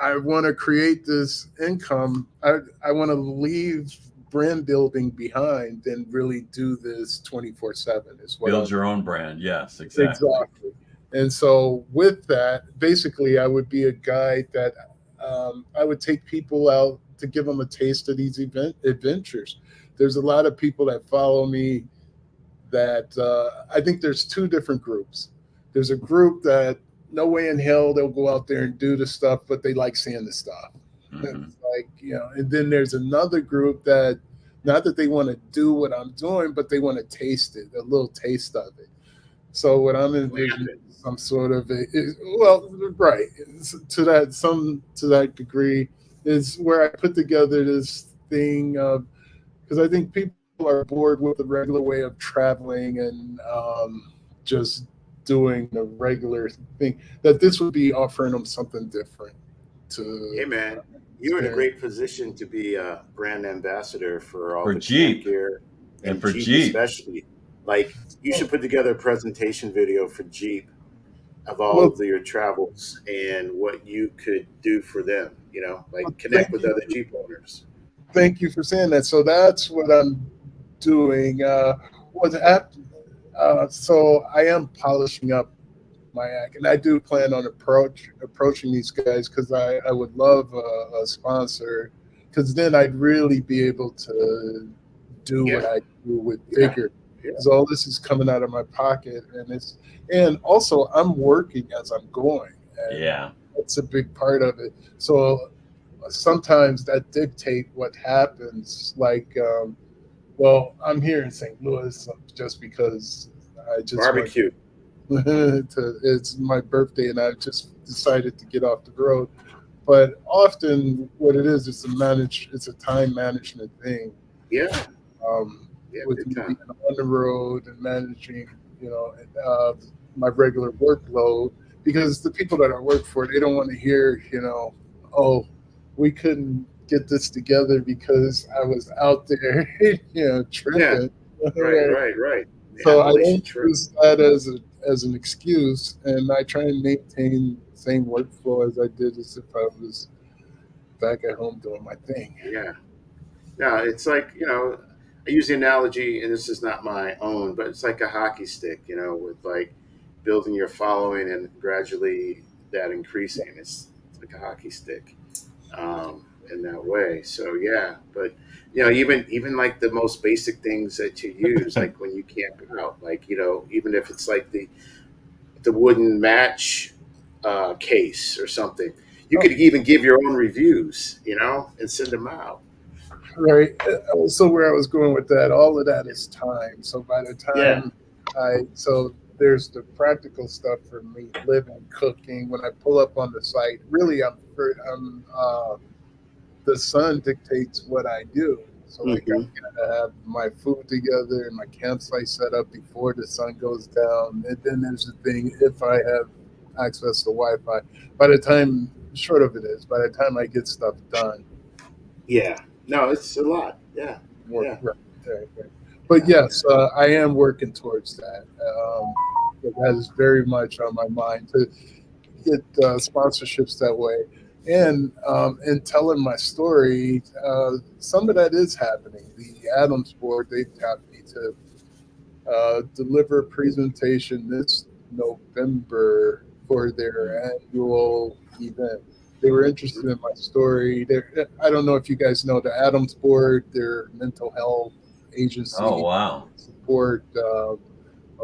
Speaker 2: I want to create this income. I want to leave brand building behind and really do this 24/7 is what
Speaker 3: Build
Speaker 2: I'm
Speaker 3: your own brand. Yes, exactly.
Speaker 2: exactly. And so with that, basically, I would be a guide that I would take people out to give them a taste of these adventures. There's a lot of people that follow me that I think there's two different groups. There's a group that no way in hell they'll go out there and do the stuff, but they like seeing the stuff.
Speaker 3: Hmm.
Speaker 2: It's like, you know, and then there's another group that not that they want to do what I'm doing, but they want to taste it, a little taste of it. So what I'm envisioning is some sort of well, right, to that degree is where I put together this thing of because I think people are bored with the regular way of traveling and just doing the regular thing. That this would be offering them something different
Speaker 1: Hey
Speaker 2: to
Speaker 1: man, you're in a
Speaker 2: experience.
Speaker 1: great position to be a brand ambassador for all
Speaker 3: For
Speaker 1: the camp
Speaker 3: Jeep
Speaker 1: gear
Speaker 3: and
Speaker 1: and
Speaker 3: for
Speaker 1: Jeep
Speaker 3: Jeep.
Speaker 1: especially. Like you should put together a presentation video for Jeep of all
Speaker 2: Well,
Speaker 1: of your travels and what you could do for them. You know, like connect
Speaker 2: thank
Speaker 1: with
Speaker 2: you,
Speaker 1: other Jeep owners.
Speaker 2: thank you for saying that. So that's what I'm doing. What happened? So I am polishing up my act, and I do plan on approaching these guys because I would love a sponsor because then I'd really be able to do what
Speaker 1: Yeah,
Speaker 2: I do with
Speaker 1: yeah,
Speaker 2: vigor.
Speaker 1: yeah.
Speaker 2: Because all this is coming out of my pocket, and also I'm working as I'm going, and
Speaker 3: Yeah.
Speaker 2: that's a big part of it. So sometimes that dictate what happens. Like, well, I'm here in St. Louis just because I just went
Speaker 1: Barbecue.
Speaker 2: it's my birthday and I just decided to get off the road. But often what it is, it's a time management thing.
Speaker 1: Yeah, yeah,
Speaker 2: With
Speaker 1: big
Speaker 2: me being
Speaker 1: time.
Speaker 2: on the road and managing, you know, my regular workload, because the people that I work for, they don't want to hear, you know, oh, we couldn't get this together because I was out there, you know,
Speaker 1: Yeah,
Speaker 2: tripping.
Speaker 1: right,
Speaker 2: Right.
Speaker 1: right, right. Yeah,
Speaker 2: So I
Speaker 1: holy
Speaker 2: don't
Speaker 1: shit, trip.
Speaker 2: use that as an excuse, and I try and maintain the same workflow as I did as if I was back at home doing my thing.
Speaker 1: Yeah. No, it's like, you know, I use the analogy, and this is not my own, but it's like a hockey stick, you know, with like building your following and gradually that increasing. It's like a hockey stick in that way. So, yeah. But, you know, even like the most basic things that you use, like when you camp out, like, you know, even if it's like the wooden match case or something, you
Speaker 2: Oh,
Speaker 1: could even give your own reviews, you know, and send them out.
Speaker 2: right. So where I was going with that, all of that is time. So by the
Speaker 1: Yeah.
Speaker 2: time so there's the practical stuff for me, living, cooking. When I pull up on the site, really, the sun dictates what I do. So like I
Speaker 1: Hmm.
Speaker 2: gotta have my food together and my campsite set up before the sun goes down. And then there's the thing if I have access to Wi-Fi. By the time short of it is, by the time I get stuff done,
Speaker 1: Yeah. No, it's a lot. Yeah.
Speaker 2: work
Speaker 1: Yeah.
Speaker 2: right, right. But
Speaker 1: Yeah.
Speaker 2: yes, I am working towards that. That is very much on my mind to get sponsorships that way. And in telling my story, some of that is happening. The Adams Board, they tapped me to deliver a presentation this November for their annual event. They were interested in my story. I don't know if you guys know the Adams Board, their mental health
Speaker 3: Oh,
Speaker 2: agency,
Speaker 3: wow.
Speaker 2: support a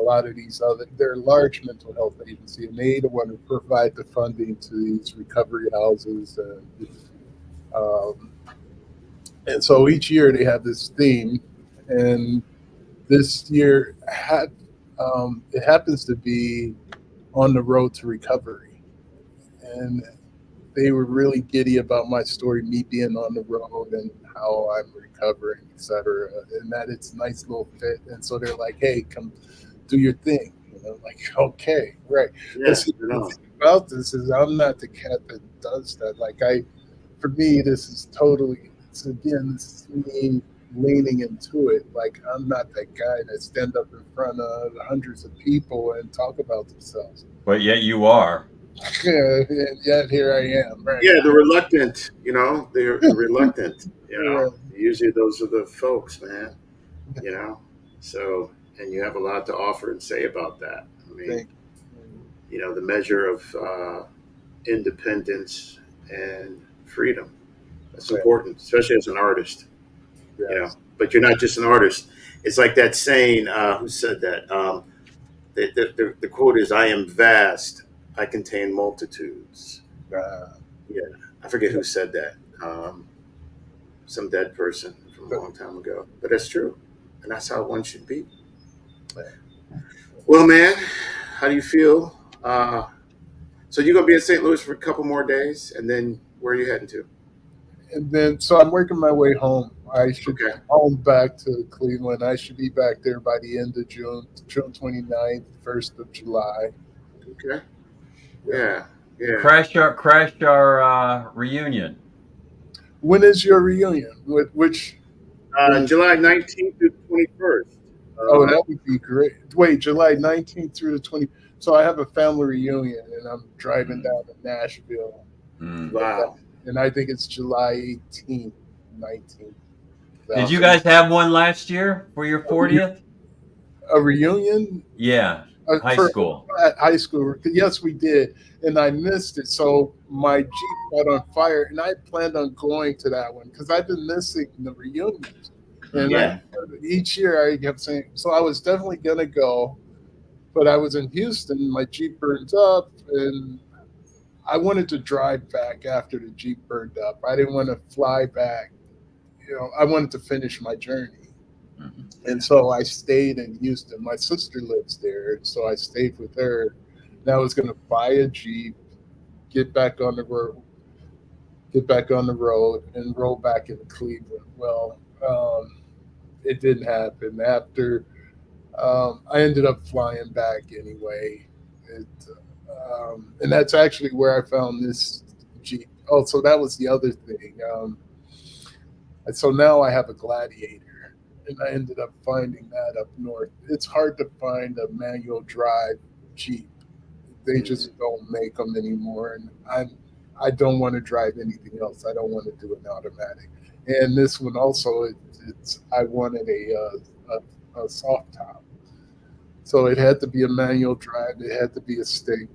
Speaker 2: lot of these other, they're a large mental health agency, and they the one who provide the funding to these recovery houses. Um, and so each year they have this theme, and this year it happens to be on the road to recovery. And they were really giddy about my story, me being on the road and how I'm recovering, et cetera, and that it's a nice little fit. And so they're like, hey, come do your thing. And I'm like, okay, right. But
Speaker 1: Yeah.
Speaker 2: see,
Speaker 1: You
Speaker 2: the
Speaker 1: know.
Speaker 2: thing about this is I'm not the cat that does that. For me, this is totally, this is me leaning into it. Like, I'm not that guy that stand up in front of hundreds of people and talk about themselves.
Speaker 3: But yet you are.
Speaker 2: And yet here I am. Right.
Speaker 1: Yeah, the reluctant, the reluctant,
Speaker 2: Right.
Speaker 1: usually those are the folks, man, you know. So, and you have a lot to offer and say about that. I mean,
Speaker 2: Thank
Speaker 1: the measure of independence and freedom. That's
Speaker 2: you.
Speaker 1: important, especially as an artist,
Speaker 2: Yes.
Speaker 1: But you're not just an artist. It's like that saying, who said that? The quote is, I am vast, I contain multitudes.
Speaker 2: Uh,
Speaker 1: Yeah, I forget who said that. Some dead person from a
Speaker 2: but,
Speaker 1: long time ago. But that's true. And that's how one should be. Well, man, how do you feel? So you're going to be in St. Louis for a couple more days, and then where are you heading to?
Speaker 2: and then, so I'm working my way home. I should
Speaker 1: Okay.
Speaker 2: home back to Cleveland. I should be back there by the end of June, June 29th, 1st of July.
Speaker 1: Okay. Yeah. Yeah.
Speaker 3: Crash our reunion.
Speaker 2: When is your reunion? Which?
Speaker 1: July 19th to 21st.
Speaker 2: Oh, that would be great. Wait, July 19th through the 20th. So I have a family reunion, and I'm driving down to Nashville.
Speaker 3: Mm.
Speaker 1: Wow.
Speaker 2: And I think it's July 18th, 19th.
Speaker 3: Did you guys have one last year for your 40th?
Speaker 2: A reunion?
Speaker 3: Yeah, high school.
Speaker 2: At high school. Yes, we did. And I missed it. So my Jeep caught on fire, and I planned on going to that one because I've been missing the reunions. And
Speaker 1: Yeah.
Speaker 2: each year I kept saying, so I was definitely going to go, but I was in Houston. My Jeep burned up, and I wanted to drive back after the Jeep burned up. I didn't want to fly back. I wanted to finish my journey.
Speaker 3: Mhm.
Speaker 2: And so I stayed in Houston. My sister lives there, so I stayed with her. And I was going to buy a Jeep, get back on the road, and roll back into Cleveland. Well, it didn't happen. After I ended up flying back anyway, and that's actually where I found this Jeep. Oh, so that was the other thing. And so now I have a Gladiator, and I ended up finding that up north. It's hard to find a manual drive Jeep. They just don't make them anymore, and I don't want to drive anything else. I don't want to do an automatic. And this one also, I wanted a soft top, so it had to be a manual drive. It had to be a stick.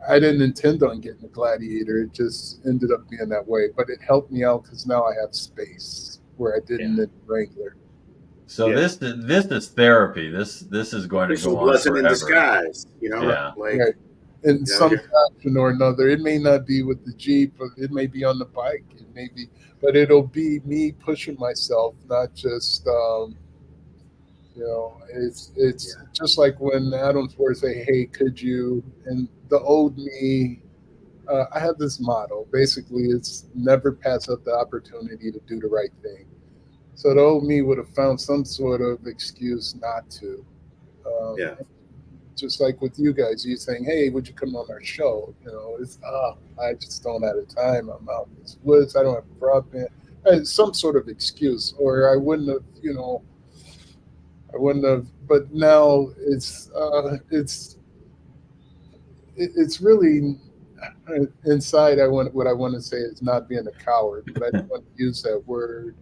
Speaker 2: I didn't intend on getting a Gladiator. It just ended up being that way. But it helped me out because now I have space where I didn't in Wrangler.
Speaker 3: So
Speaker 1: Yeah.
Speaker 3: this is therapy. This is going to
Speaker 1: This is a
Speaker 3: go on
Speaker 1: blessing in
Speaker 3: forever.
Speaker 1: disguise,
Speaker 3: Yeah.
Speaker 1: like
Speaker 2: Right. In
Speaker 1: Yeah,
Speaker 2: some
Speaker 1: yeah.
Speaker 2: fashion or another. It may not be with the Jeep, but it may be on the bike. It may be, but it'll be me pushing myself, not just it's just like when Adam Ford say, "Hey, could you?" And the old me, I have this motto. Basically, it's never pass up the opportunity to do the right thing. So the old me would have found some sort of excuse not to.
Speaker 1: Yeah.
Speaker 2: Just like with you guys, you saying, "Hey, would you come on our show?" It's I just don't have the time. I'm out in these woods. I don't have broadband. Some sort of excuse, or I wouldn't have. I wouldn't have. But now it's really inside. What I want to say is not being a coward, but I don't want to use that word.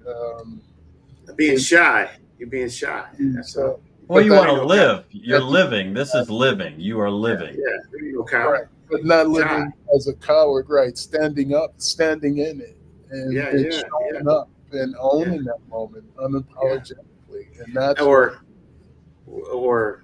Speaker 1: Being shy. You're being shy. That's
Speaker 2: So,
Speaker 1: all.
Speaker 3: Well,
Speaker 2: but
Speaker 3: you
Speaker 2: that-
Speaker 3: want to live. You're
Speaker 2: that-
Speaker 3: living. This is living. You are living.
Speaker 1: Yeah. There you go, Kyle.
Speaker 2: Right. But not
Speaker 1: Shy.
Speaker 2: living as a coward, right? Standing up, standing in it, and,
Speaker 1: Yeah,
Speaker 2: and
Speaker 1: yeah,
Speaker 2: showing up and owning that moment unapologetically. And that's
Speaker 1: Or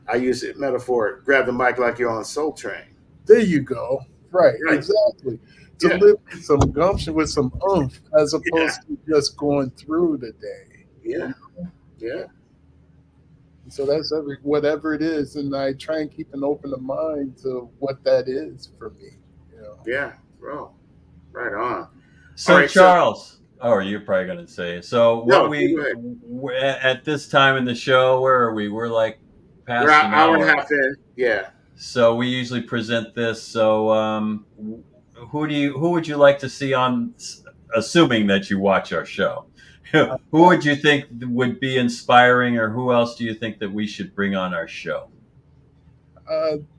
Speaker 1: I use it metaphor, grab the mic like you're on Soul Train.
Speaker 2: there you go. Right,
Speaker 1: Right.
Speaker 2: exactly. To
Speaker 1: Yeah.
Speaker 2: live with some gumption, with some oomph, as opposed to just going through the day.
Speaker 1: Yeah. Yeah.
Speaker 2: So that's whatever it is, and I try and keep an open mind to what that is for me.
Speaker 1: Yeah, bro. Right on.
Speaker 3: So
Speaker 1: All right, so-
Speaker 3: Charles, you're probably going to say. So
Speaker 1: No,
Speaker 3: what
Speaker 1: go ahead.
Speaker 3: we're at this time in the show, where are we? We're like past
Speaker 1: We're
Speaker 3: an
Speaker 1: an hour and a half in. Yeah.
Speaker 3: So we usually present this. So who would you like to see on? Assuming that you watch our show, who would you think would be inspiring, or who else do you think that we should bring on our show?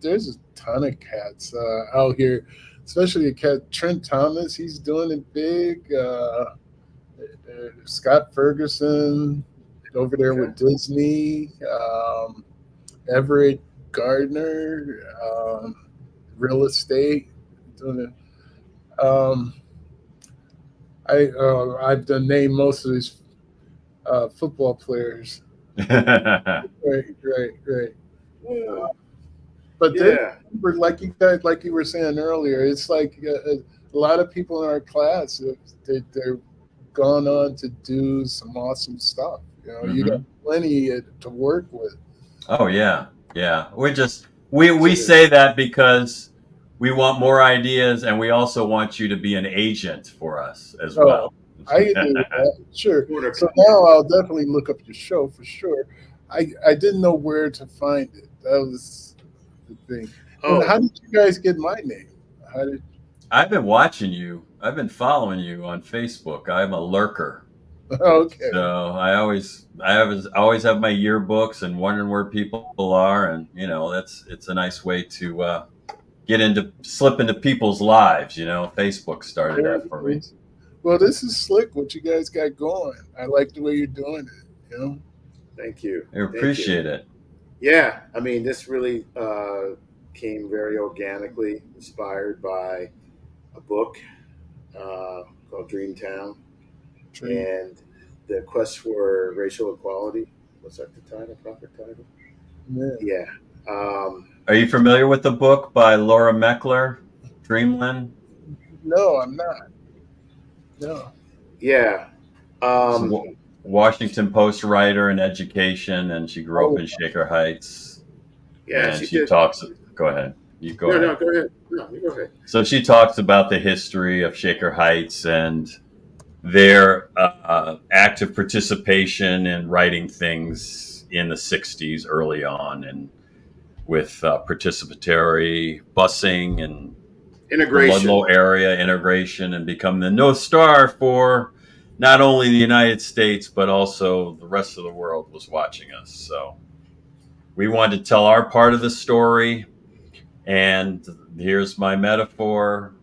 Speaker 2: There's a ton of cats out here, especially a cat Trent Thomas. He's doing it big. Scott Ferguson over there
Speaker 1: Okay.
Speaker 2: with Disney. Everett Gardner, real estate. Doing it. I've done named most of these football players. Right.
Speaker 1: Yeah.
Speaker 2: But
Speaker 1: Yeah.
Speaker 2: like you were saying earlier, it's like a lot of people in our class, they're gone on to do some awesome stuff. You got plenty to work with.
Speaker 3: Oh yeah. We say that because we want more ideas, and we also want you to be an agent for us as well.
Speaker 2: I agree with that. Sure.
Speaker 1: Quarter-
Speaker 2: So now I'll definitely look up your show for sure. I didn't know where to find it. That was the thing.
Speaker 1: Oh,
Speaker 2: And how did you guys get my name? How did?
Speaker 3: I've been watching you. I've been following you on Facebook. I'm a lurker.
Speaker 2: Okay.
Speaker 3: So I always have my yearbooks and wondering where people are, and it's a nice way to slip into people's lives. Facebook started that for me.
Speaker 2: Well, this is slick. What you guys got going? I like the way you're doing it.
Speaker 1: thank you.
Speaker 3: I appreciate it.
Speaker 1: Yeah, I mean, this really came very organically, inspired by a book called Dreamtown and the Quest for Racial Equality. Was that the title, proper title? Yeah.
Speaker 3: Are you familiar with the book by Laura Meckler, Dreamland?
Speaker 2: No, I'm not. No.
Speaker 1: Yeah.
Speaker 3: Washington Post writer and education, and she grew up in Shaker Heights.
Speaker 1: Yeah,
Speaker 3: and
Speaker 1: she did.
Speaker 3: talks. Go ahead. You go ahead.
Speaker 1: No, go ahead. No, you go ahead.
Speaker 3: So she talks about the history of Shaker Heights and their active participation in writing things in the 60s early on, and with participatory busing and
Speaker 1: Integration.
Speaker 3: the Ludlow area integration, and become the North Star for not only the United States, but also the rest of the world was watching us. So we wanted to tell our part of the story. And here's my metaphor: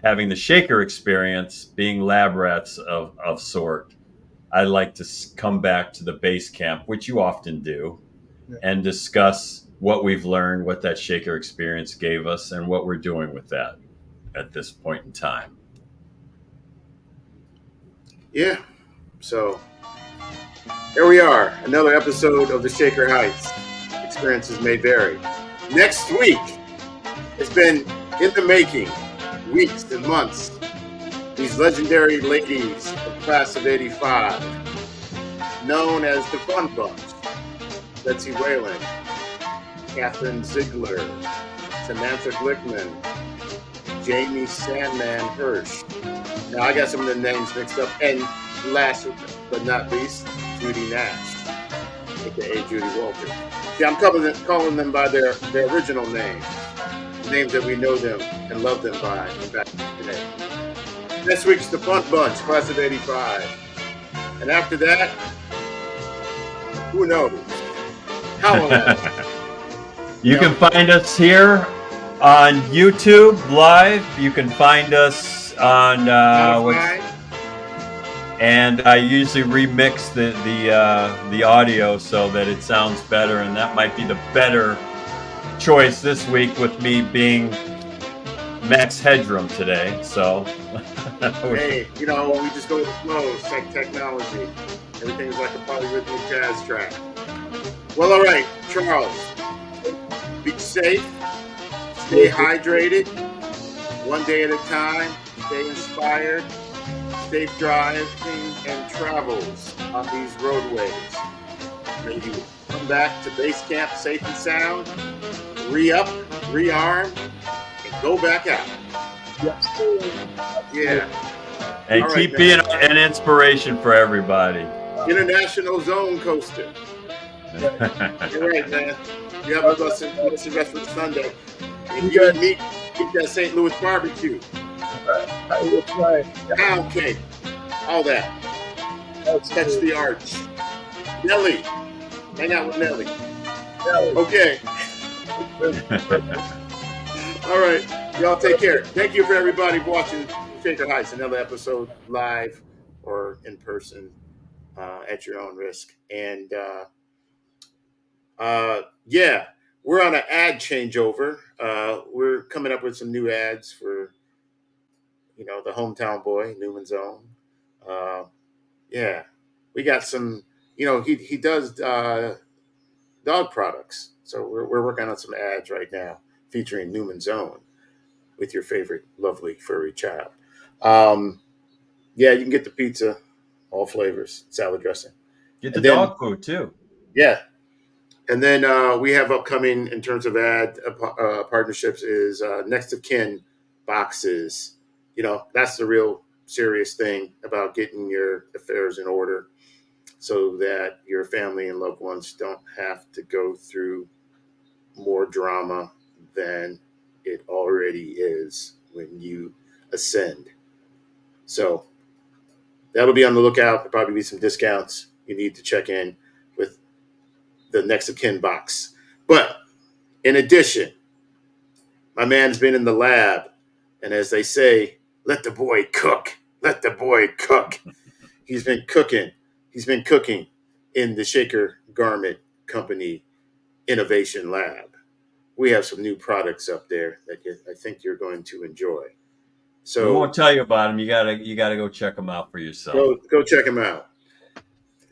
Speaker 3: having the Shaker experience, being lab rats of sort. I like to come back to the base camp, which you often do, and discuss what we've learned, what that Shaker experience gave us, and what we're doing with that at this point in time.
Speaker 1: Yeah. So here we are, another episode of the Shaker Heights. Experiences may vary. Next week, it's been in the making, weeks and months. These legendary ladies of class of 85, known as the Fun Bunch: Betsy Whalen, Catherine Ziegler, Samantha Glickman, Jamie Sandman Hirsch. Now I got some of the names mixed up, and last but not least, Judy Nash, aka Judy Walters. Yeah, I'm calling them by their original names that we know them and love them by back today. Next week's the Fun Bunch, class of 85. And after that, who knows? How long?
Speaker 3: You can find us here on YouTube live. You can find us on and I usually remix the audio so that it sounds better, and that might be the better choice this week with me being Max Headroom today. So
Speaker 1: hey, we just go with the flow. Technology. Everything's like a polyrhythmic jazz track. Well, all right, Charles. Be safe. Stay hydrated. One day at a time. Stay inspired. Safe driving and travels on these roadways. May you come back to base camp safe and sound. Re-up, rearm, and go back out. Yeah.
Speaker 3: And
Speaker 1: all
Speaker 3: keep
Speaker 1: right,
Speaker 3: being an inspiration for everybody.
Speaker 1: International Zone Coaster. You're right, man. You have a blessed rest of the Sunday. And you and me eat that St. Louis barbecue.
Speaker 2: I will try.
Speaker 1: Pound cake. All that. Touch the arch. Nelly. Hang out with Nelly. Okay. All right. Y'all take care. Thank you for everybody watching Shaker Heights, another episode live or in person at your own risk. And yeah, we're on an ad changeover. We're coming up with some new ads for, the hometown boy, Newman's Own. Yeah, we got some, he does dog products. So we're working on some ads right now featuring Newman's Own with your favorite lovely furry child. Yeah, you can get the pizza, all flavors, salad dressing.
Speaker 3: Get the
Speaker 1: And then-
Speaker 3: dog food too.
Speaker 1: Yeah. And then we have upcoming in terms of ad partnerships is next of kin boxes. That's the real serious thing about getting your affairs in order so that your family and loved ones don't have to go through more drama than it already is when you ascend. So that'll be on the lookout. There'll probably be some discounts. You need to check in with the next of kin box. But in addition, my man's been in the lab, and as they say, let the boy cook. Let the boy cook. He's been cooking. He's been cooking in the Shaker Garment Company Innovation Lab. We have some new products up there that I think you're going to enjoy.
Speaker 3: We
Speaker 1: So
Speaker 3: won't tell you about them. You gotta go check them out for yourself.
Speaker 1: go check them out.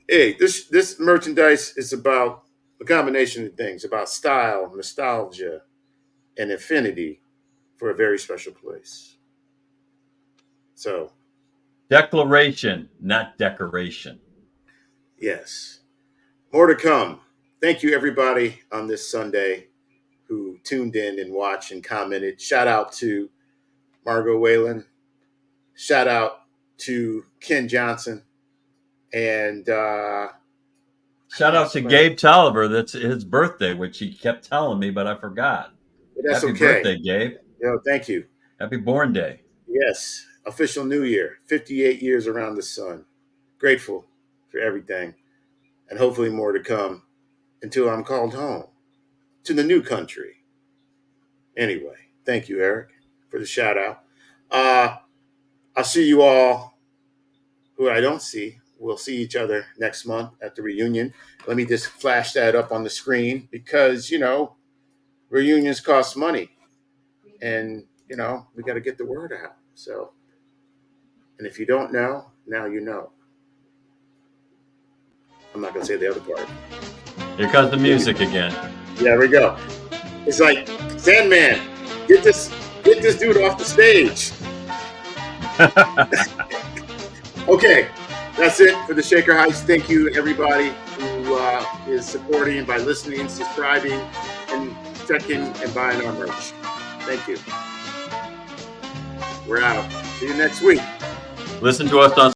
Speaker 1: Hey, this merchandise is about a combination of things, about style, nostalgia, and affinity for a very special place. So,
Speaker 3: Declaration, not decoration.
Speaker 1: yes, more to come. Thank you, everybody, on this Sunday who tuned in and watched and commented. Shout out to Margot Whalen. Shout out to Ken Johnson. And
Speaker 3: Shout out to Gabe Tolliver. That's his birthday, which he kept telling me, but I forgot.
Speaker 1: that's
Speaker 3: Happy
Speaker 1: okay.
Speaker 3: birthday, Gabe.
Speaker 1: Thank you.
Speaker 3: Happy born day.
Speaker 1: Yes, official new year, 58 years around the sun. Grateful for everything, and hopefully more to come until I'm called home to the new country. Anyway, thank you, Eric, for the shout out. I'll see you all who I don't see. We'll see each other next month at the reunion. Let me just flash that up on the screen because, reunions cost money. And, we got to get the word out. So, and if you don't know, now you know. I'm not going to say the other part.
Speaker 3: Here comes the music again.
Speaker 1: There we go. It's like, Sandman, get this dude off the stage. Okay, that's it for the Shaker Heights. Thank you, everybody who is supporting by listening, subscribing, and checking and buying our merch. Thank you. We're out. See you next week.
Speaker 3: Listen to us on